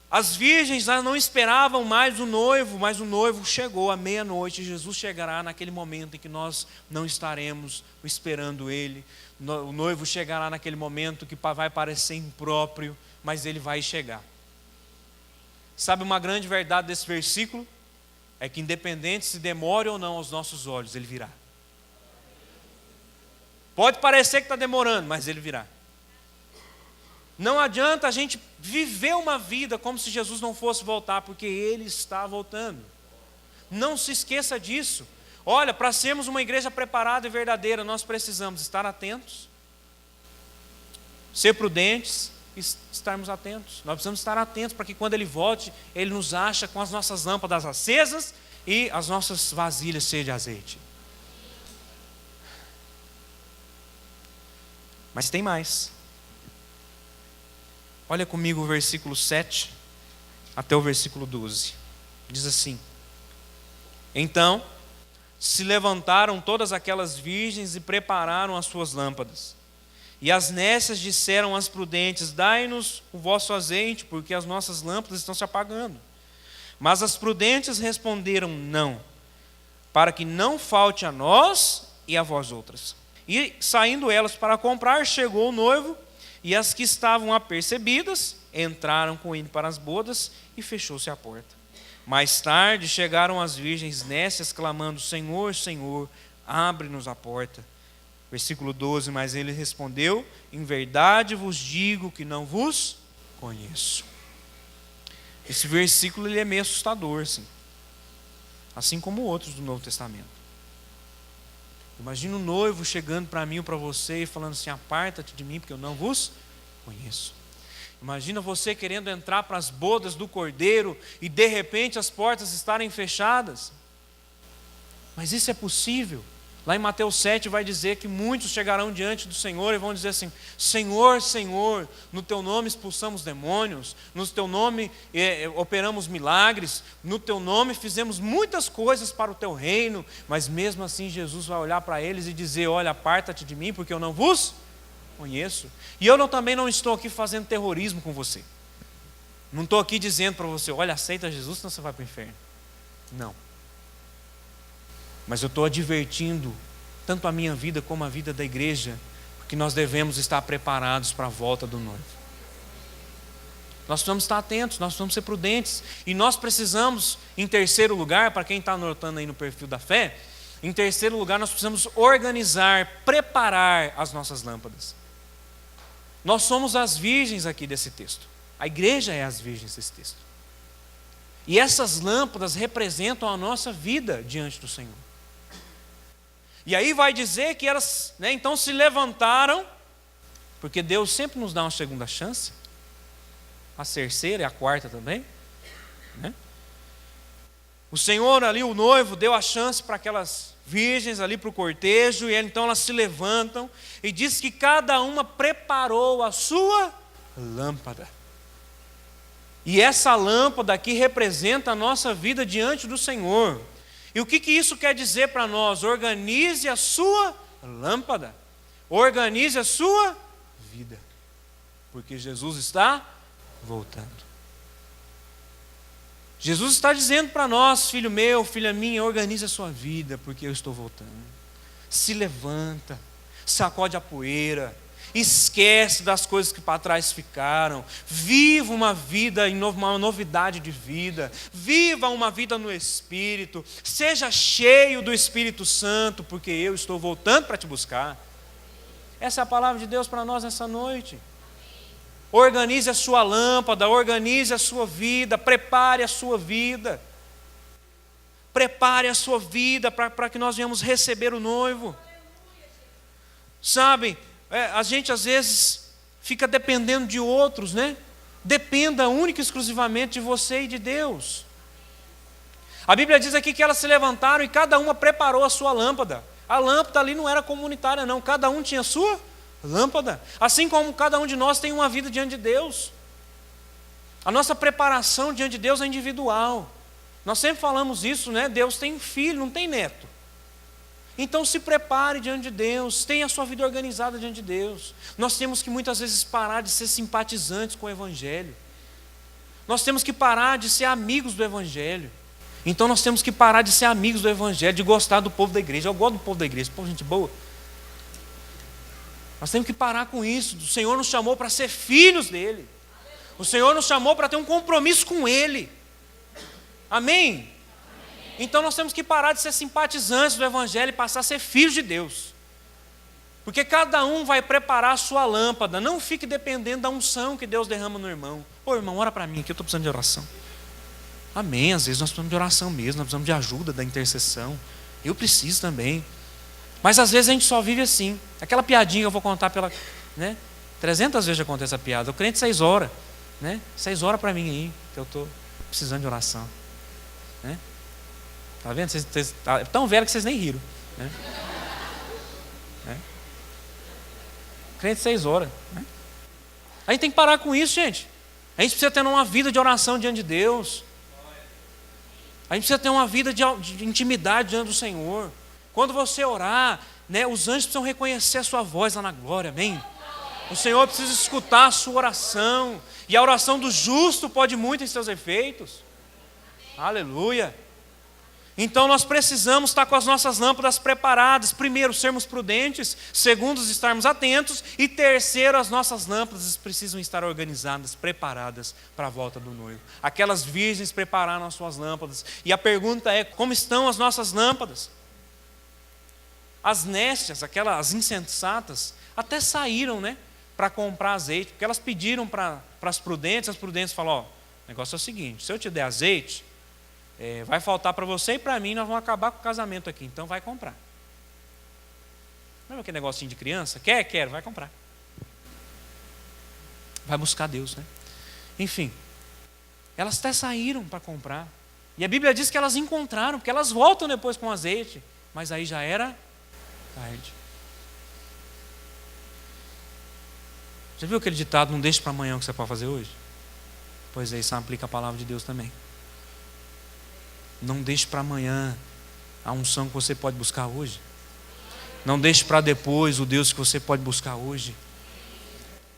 As virgens não esperavam mais o noivo, mas o noivo chegou à meia-noite. Jesus chegará naquele momento em que nós não estaremos esperando Ele. O noivo chegará naquele momento que vai parecer impróprio, mas Ele vai chegar. Sabe uma grande verdade desse versículo? É que independente se demore ou não aos nossos olhos, Ele virá. Pode parecer que está demorando, mas Ele virá. Não adianta a gente viver uma vida como se Jesus não fosse voltar, porque Ele está voltando. Não se esqueça disso. Olha, para sermos uma igreja preparada e verdadeira, nós precisamos estar atentos, ser prudentes e estarmos atentos. Nós precisamos estar atentos para que quando Ele volte, Ele nos acha com as nossas lâmpadas acesas e as nossas vasilhas cheias de azeite. Mas tem mais. Olha comigo o versículo 7 até o versículo 12. Diz assim: Então se levantaram todas aquelas virgens e prepararam as suas lâmpadas. E as nécias disseram às prudentes: Dai-nos o vosso azeite, porque as nossas lâmpadas estão se apagando. Mas as prudentes responderam: Não, para que não falte a nós e a vós outras. E saindo elas para comprar, chegou o noivo, e as que estavam apercebidas entraram com ele para as bodas, e fechou-se a porta. Mais tarde chegaram as virgens nécias, clamando: Senhor, Senhor, abre-nos a porta. Versículo 12: Mas ele respondeu: Em verdade vos digo que não vos conheço. Esse versículo ele é meio assustador, assim como outros do Novo Testamento. Imagina o noivo chegando para mim ou para você e falando assim: Aparta-te de mim, porque eu não vos conheço. Imagina você querendo entrar para as bodas do Cordeiro e de repente as portas estarem fechadas. Mas isso é possível. Lá em Mateus 7 vai dizer que muitos chegarão diante do Senhor e vão dizer assim: Senhor, Senhor, no Teu nome expulsamos demônios, no Teu nome operamos milagres, no Teu nome fizemos muitas coisas para o Teu reino. Mas mesmo assim Jesus vai olhar para eles e dizer: Olha, aparta-te de mim, porque eu não vos conheço. E eu também não estou aqui fazendo terrorismo com você. Não estou aqui dizendo para você: Olha, aceita Jesus, senão você vai para o inferno. Não. Mas eu estou advertindo tanto a minha vida como a vida da igreja, porque nós devemos estar preparados para a volta do noivo. Nós precisamos estar atentos, nós precisamos ser prudentes. E nós precisamos, em terceiro lugar, para quem está anotando aí no perfil da fé, em terceiro lugar nós precisamos organizar, preparar as nossas lâmpadas. Nós somos as virgens aqui desse texto. A igreja é as virgens desse texto. E essas lâmpadas representam a nossa vida diante do Senhor. E aí vai dizer que elas, então se levantaram, porque Deus sempre nos dá uma segunda chance, a terceira e a quarta também, O Senhor ali, o noivo, deu a chance para aquelas virgens ali para o cortejo, e então elas se levantam, e diz que cada uma preparou a sua lâmpada. E essa lâmpada aqui representa a nossa vida diante do Senhor. E o que isso quer dizer para nós? Organize a sua lâmpada. Organize a sua vida. Porque Jesus está voltando. Jesus está dizendo para nós: filho meu, filha minha, organize a sua vida, porque eu estou voltando. Se levanta, sacode a poeira, esquece das coisas que para trás ficaram, viva uma vida, uma novidade de vida, viva uma vida no Espírito, seja cheio do Espírito Santo, porque eu estou voltando para te buscar. Essa é a palavra de Deus para nós nessa noite. Organize a sua lâmpada, organize a sua vida, prepare a sua vida. Prepare a sua vida para que nós venhamos receber o noivo. Sabe, a gente às vezes fica dependendo de outros, Dependa única e exclusivamente de você e de Deus. A Bíblia diz aqui que elas se levantaram e cada uma preparou a sua lâmpada. A lâmpada ali não era comunitária não, cada um tinha a sua lâmpada. Assim como cada um de nós tem uma vida diante de Deus. A nossa preparação diante de Deus é individual. Nós sempre falamos isso, né? Deus tem filho, não tem neto. Então se prepare diante de Deus, tenha a sua vida organizada diante de Deus. Nós temos que muitas vezes parar de ser simpatizantes com o Evangelho. Nós temos que parar de ser amigos do Evangelho. Então nós temos que parar de ser amigos do Evangelho, de gostar do povo da igreja. Eu gosto do povo da igreja, povo gente boa. Nós temos que parar com isso. O Senhor nos chamou para ser filhos dEle. O Senhor nos chamou para ter um compromisso com Ele. Amém? Então nós temos que parar de ser simpatizantes do Evangelho e passar a ser filhos de Deus. Porque cada um vai preparar a sua lâmpada. Não fique dependendo da unção que Deus derrama no irmão. Ô irmão, ora para mim aqui, eu estou precisando de oração. Amém, às vezes nós precisamos de oração mesmo, nós precisamos de ajuda, da intercessão. Eu preciso também. Mas às vezes a gente só vive assim. Aquela piadinha que eu vou contar pela... 300 vezes já contei essa piada. O crente 6 horas. 6 horas para mim aí, que eu estou precisando de oração. Tá vendo? Vocês é tão velho que vocês nem riram. Crente 6 horas. A gente tem que parar com isso, gente. A gente precisa ter uma vida de oração diante de Deus. A gente precisa ter uma vida de intimidade diante do Senhor. Quando você orar, os anjos precisam reconhecer a sua voz lá na glória, amém? O Senhor precisa escutar a sua oração. E a oração do justo pode muito em seus efeitos. Aleluia. Então nós precisamos estar com as nossas lâmpadas preparadas. Primeiro, sermos prudentes. Segundo, estarmos atentos. E terceiro, as nossas lâmpadas precisam estar organizadas, preparadas para a volta do noivo. Aquelas virgens prepararam as suas lâmpadas. E a pergunta é, como estão as nossas lâmpadas? As nécias, aquelas insensatas, até saíram, para comprar azeite. Porque elas pediram para as prudentes falaram, o negócio é o seguinte, se eu te der azeite... vai faltar para você e para mim, nós vamos acabar com o casamento aqui, então vai comprar. Lembra aquele negocinho de criança? Quer, vai comprar. Vai buscar Deus, Enfim, elas até saíram para comprar. E a Bíblia diz que elas encontraram, porque elas voltam depois com azeite, mas aí já era tarde. Já viu aquele ditado, não deixe para amanhã o que você pode fazer hoje? Pois é, isso aplica a palavra de Deus também. Não deixe para amanhã a unção que você pode buscar hoje. Não deixe para depois o Deus que você pode buscar hoje.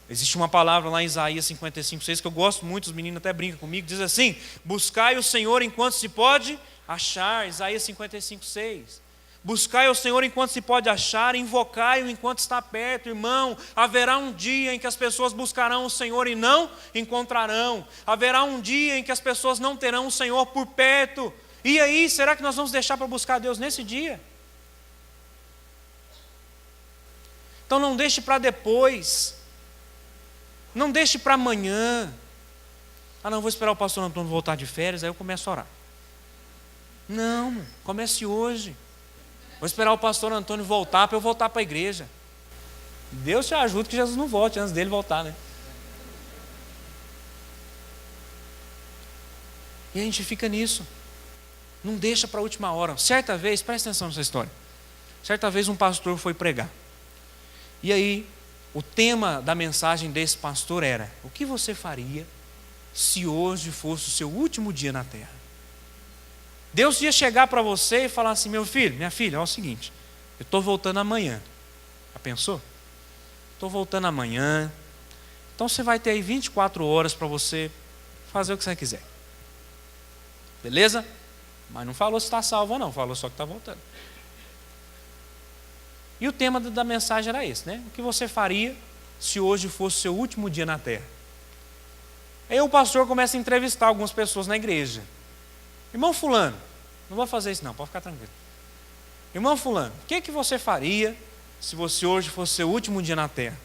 Existe uma palavra lá em Isaías 55:6 que eu gosto muito, os meninos até brincam comigo, diz assim, buscai o Senhor enquanto se pode achar. Isaías 55:6. Buscai o Senhor enquanto se pode achar, invocai-o enquanto está perto. Irmão, haverá um dia em que as pessoas buscarão o Senhor e não encontrarão. Haverá um dia em que as pessoas não terão o Senhor por perto. E aí, será que nós vamos deixar para buscar Deus nesse dia? Então não deixe para depois. Não deixe para amanhã. Não, vou esperar o pastor Antônio voltar de férias, aí eu começo a orar. Não, comece hoje. Vou esperar o pastor Antônio voltar para eu voltar para a igreja. Deus te ajude que Jesus não volte antes dele voltar, E a gente fica nisso. Não deixa para a última hora. Certa vez, presta atenção nessa história. Certa vez um pastor foi pregar. E aí, o tema da mensagem desse pastor era: o que você faria se hoje fosse o seu último dia na terra? Deus ia chegar para você e falar assim: meu filho, minha filha, é o seguinte, eu estou voltando amanhã. Já pensou? Estou voltando amanhã. Então você vai ter aí 24 horas para você fazer o que você quiser. Beleza? Mas não falou se está salvo ou não, falou só que está voltando. E o tema da mensagem era esse, O que você faria se hoje fosse o seu último dia na terra? Aí o pastor começa a entrevistar algumas pessoas na igreja. Irmão fulano, não vou fazer isso não, pode ficar tranquilo. Irmão fulano, o que você faria se você hoje fosse o seu último dia na terra?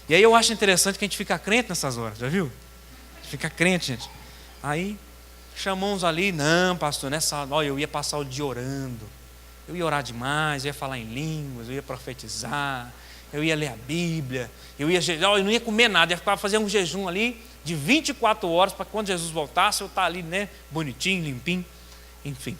E aí eu acho interessante que a gente fica crente nessas horas, já viu? A gente fica crente, gente. Aí chamou uns ali, não pastor, eu ia passar o dia orando. Eu ia orar demais, eu ia falar em línguas, eu ia profetizar, eu ia ler a Bíblia, eu não ia comer nada, ia fazer um jejum ali de 24 horas para quando Jesus voltasse, eu estar ali, bonitinho, limpinho, enfim.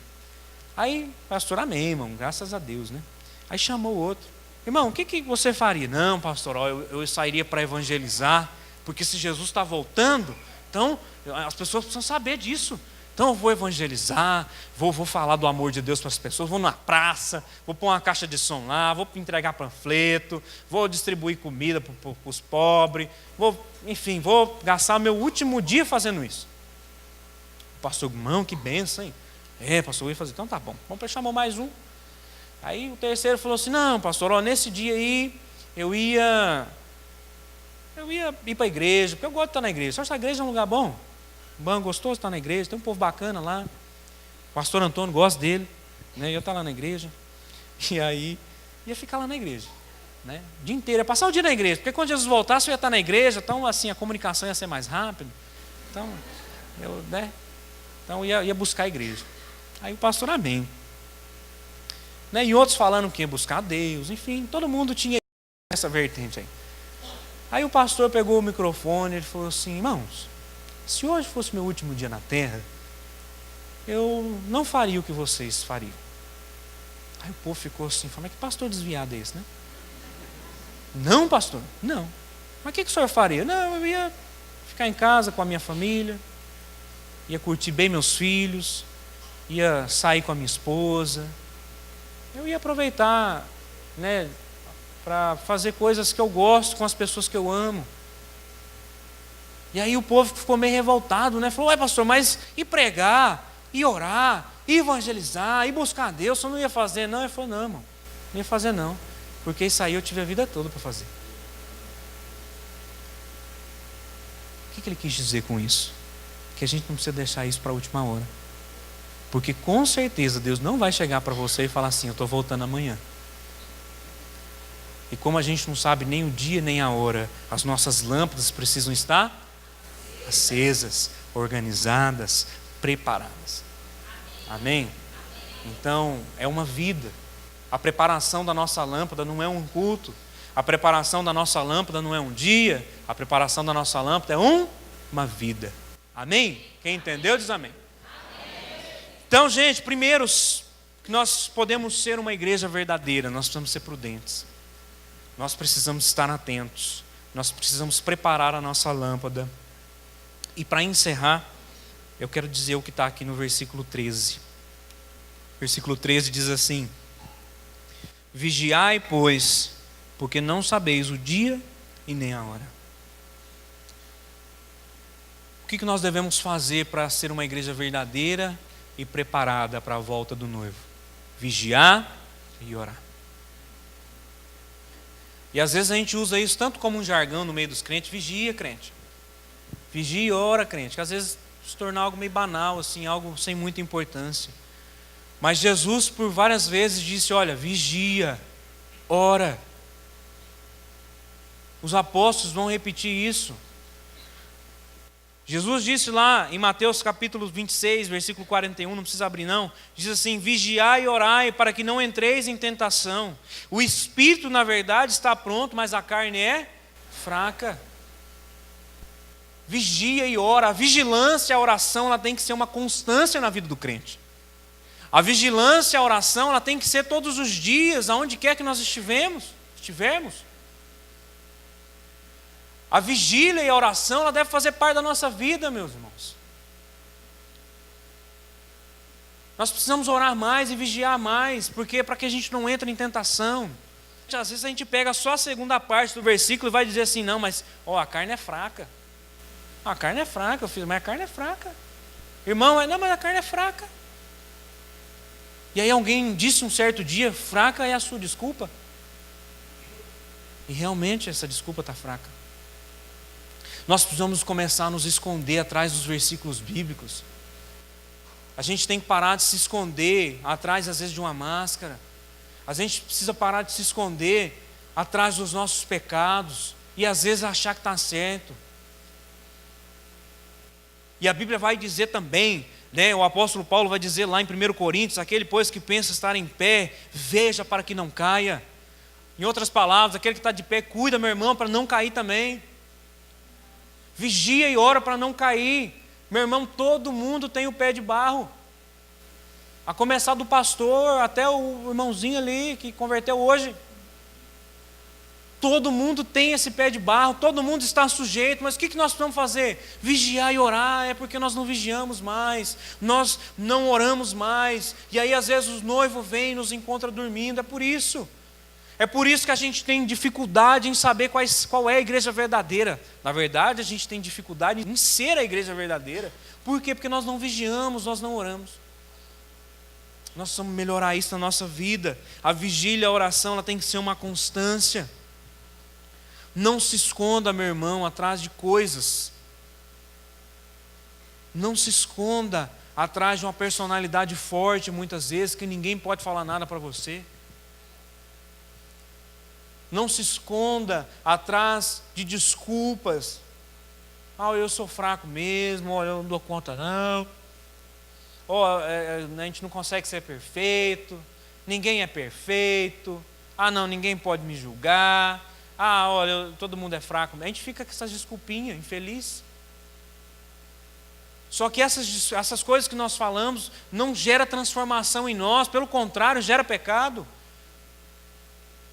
Aí, pastor, amém, irmão, graças a Deus, né? Aí chamou o outro. Irmão, o que você faria? Não, pastor, eu sairia para evangelizar, porque se Jesus está voltando, então as pessoas precisam saber disso. Então eu vou evangelizar, vou falar do amor de Deus para as pessoas, vou na praça, vou pôr uma caixa de som lá, vou entregar panfleto, vou distribuir comida para os pobres, enfim, vou gastar meu último dia fazendo isso. O pastor, irmão, que benção, hein? Pastor, eu ia fazer, então tá bom, vamos chamar mais um. Aí o terceiro falou assim, não, pastor, nesse dia aí eu ia ir para a igreja, porque eu gosto de estar na igreja. Essa igreja é um lugar bom, gostoso estar na igreja, tem um povo bacana lá. O pastor Antônio gosta dele, né? Eu estar lá na igreja. E aí ia ficar lá na igreja, né? O dia inteiro, ia passar o dia na igreja, porque quando Jesus voltasse eu ia estar na igreja, então assim a comunicação ia ser mais rápida. Então eu ia buscar a igreja. Aí o pastor, amém. Né? E outros falando que ia buscar a Deus, enfim, todo mundo tinha essa vertente aí. Aí o pastor pegou o microfone e ele falou assim, irmãos, se hoje fosse meu último dia na terra, eu não faria o que vocês fariam. Aí o povo ficou assim, falando, mas que pastor desviado é esse, né? Não, pastor, não. Mas o que o senhor faria? Não, eu ia ficar em casa com a minha família, ia curtir bem meus filhos, ia sair com a minha esposa, eu ia aproveitar, né, para fazer coisas que eu gosto com as pessoas que eu amo. E aí o povo ficou meio revoltado, né? Falou, pastor, mas e pregar, e orar, e evangelizar, e buscar a Deus, você não ia fazer? Não, ele falou, não, irmão, não ia fazer não, porque isso aí eu tive a vida toda para fazer. O que ele quis dizer com isso? Que a gente não precisa deixar isso para a última hora. Porque com certeza Deus não vai chegar para você e falar assim, eu estou voltando amanhã. E como a gente não sabe nem o dia nem a hora, as nossas lâmpadas precisam estar acesas, organizadas, preparadas. Amém? Então, é uma vida. A preparação da nossa lâmpada não é um culto. A preparação da nossa lâmpada não é um dia. A preparação da nossa lâmpada é uma vida. Amém? Quem entendeu diz amém. Então, gente, primeiro, que nós podemos ser uma igreja verdadeira, nós precisamos ser prudentes. Nós precisamos estar atentos. Nós precisamos preparar a nossa lâmpada. E para encerrar, eu quero dizer o que está aqui no versículo 13. Versículo 13 diz assim: vigiai, pois, porque não sabeis o dia e nem a hora. O que nós devemos fazer para ser uma igreja verdadeira e preparada para a volta do noivo? Vigiar e orar. E às vezes a gente usa isso tanto como um jargão no meio dos crentes. Vigia, crente. Vigia e ora, crente. Que às vezes se torna algo meio banal, assim, algo sem muita importância. Mas Jesus por várias vezes disse, olha, vigia, ora. Os apóstolos vão repetir isso. Jesus disse lá em Mateus capítulo 26, versículo 41, não precisa abrir não, diz assim, vigiai e orai para que não entreis em tentação. O espírito na verdade está pronto, mas a carne é fraca. Vigia e ora. A vigilância, a oração, ela tem que ser uma constância na vida do crente. A vigilância, a oração, ela tem que ser todos os dias, aonde quer que nós estivermos. A vigília e a oração, ela deve fazer parte da nossa vida, meus irmãos. Nós precisamos orar mais e vigiar mais, porque para que a gente não entre em tentação. Às vezes a gente pega só a segunda parte do versículo e vai dizer assim, não, mas a carne é fraca. A carne é fraca, filho, mas a carne é fraca. Irmão, não, mas a carne é fraca. E aí alguém disse um certo dia, fraca é a sua desculpa. E realmente essa desculpa está fraca. Nós precisamos começar a nos esconder atrás dos versículos bíblicos. A gente tem que parar de se esconder atrás, às vezes, de uma máscara. A gente precisa parar de se esconder atrás dos nossos pecados e, às vezes, achar que está certo. E a Bíblia vai dizer também, né, o apóstolo Paulo vai dizer lá em 1 Coríntios, aquele, pois, que pensa estar em pé, veja para que não caia. Em outras palavras, aquele que está de pé, cuida, meu irmão, para não cair também. Vigia e ora para não cair. Meu irmão, todo mundo tem o pé de barro. A começar do pastor até o irmãozinho ali que converteu hoje. Todo mundo tem esse pé de barro, todo mundo está sujeito, mas o que nós precisamos fazer? Vigiar e orar. É porque nós não vigiamos mais, nós não oramos mais, e aí às vezes o noivo vem e nos encontra dormindo. É por isso que a gente tem dificuldade em saber qual é a igreja verdadeira. Na verdade, a gente tem dificuldade em ser a igreja verdadeira. Por quê? Porque nós não vigiamos, nós não oramos. Nós precisamos melhorar isso na nossa vida. A vigília, a oração, ela tem que ser uma constância. Não se esconda, meu irmão, atrás de coisas. Não se esconda atrás de uma personalidade forte, muitas vezes, que ninguém pode falar nada para você. Não se esconda atrás de desculpas. Eu sou fraco mesmo, eu não dou conta não. A gente não consegue ser perfeito, ninguém é perfeito. Não, ninguém pode me julgar. Todo mundo é fraco. A gente fica com essas desculpinhas, infeliz. Só que essas coisas que nós falamos não gera transformação em nós, pelo contrário, gera pecado.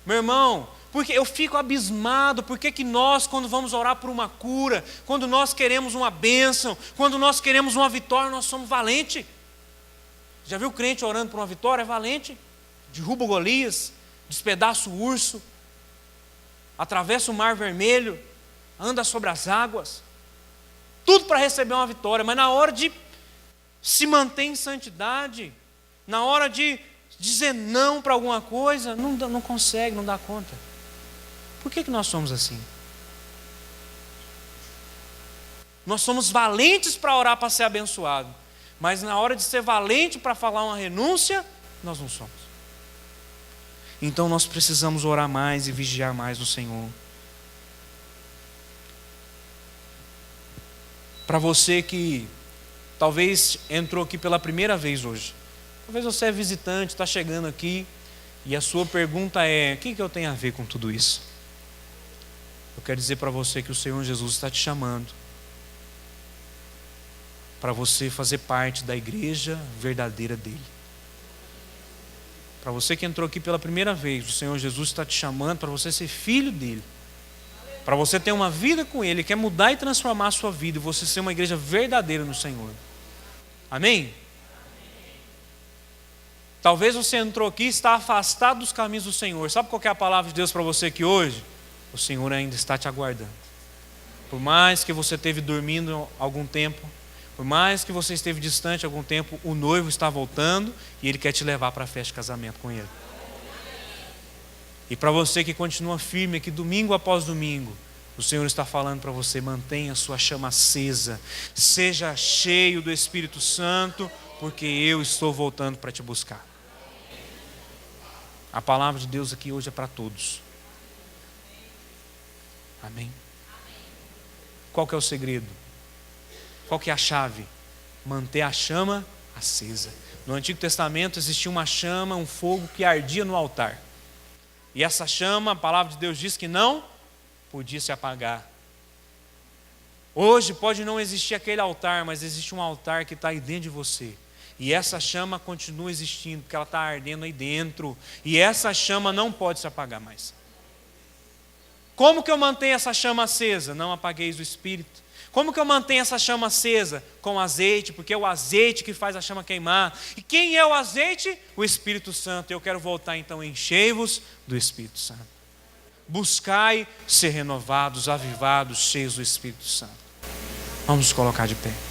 Meu irmão, porque eu fico abismado, porque que nós, quando vamos orar por uma cura, quando nós queremos uma bênção, quando nós queremos uma vitória, nós somos valentes. Já viu crente orando por uma vitória? É valente. Derruba o Golias, despedaça o urso, atravessa o mar vermelho, anda sobre as águas, tudo para receber uma vitória. Mas na hora de se manter em santidade, na hora de dizer não para alguma coisa, não consegue, não dá conta. Por que nós somos assim? Nós somos valentes para orar para ser abençoado, mas na hora de ser valente para falar uma renúncia, nós não somos. Então nós precisamos orar mais e vigiar mais no Senhor. Para você que talvez entrou aqui pela primeira vez hoje, talvez você é visitante, está chegando aqui, e a sua pergunta é: o que eu tenho a ver com tudo isso? Eu quero dizer para você que o Senhor Jesus está te chamando para você fazer parte da igreja verdadeira dele. Para você que entrou aqui pela primeira vez, o Senhor Jesus está te chamando para você ser filho dele, para você ter uma vida com ele. Ele quer mudar e transformar a sua vida, e você ser uma igreja verdadeira no Senhor. Amém? Talvez você entrou aqui e está afastado dos caminhos do Senhor. Sabe qual que é a palavra de Deus para você aqui hoje? O Senhor ainda está te aguardando. Por mais que você esteve dormindo algum tempo, por mais que você esteve distante algum tempo, o noivo está voltando e ele quer te levar para a festa de casamento com ele. E para você que continua firme aqui domingo após domingo, o Senhor está falando para você: mantenha a sua chama acesa, seja cheio do Espírito Santo, porque eu estou voltando para te buscar. A palavra de Deus aqui hoje é para todos. Amém? Qual que é o segredo? Qual que é a chave? Manter a chama acesa. No Antigo Testamento existia uma chama, um fogo que ardia no altar. E essa chama, a palavra de Deus diz que não podia se apagar. Hoje pode não existir aquele altar, mas existe um altar que está aí dentro de você. E essa chama continua existindo, porque ela está ardendo aí dentro. E essa chama não pode se apagar mais. Como que eu mantenho essa chama acesa? Não apagueis o Espírito. Como que eu mantenho essa chama acesa? Com azeite, porque é o azeite que faz a chama queimar. E quem é o azeite? O Espírito Santo. Eu quero voltar então: enchei-vos do Espírito Santo. Buscai ser renovados, avivados, cheios do Espírito Santo. Vamos nos colocar de pé.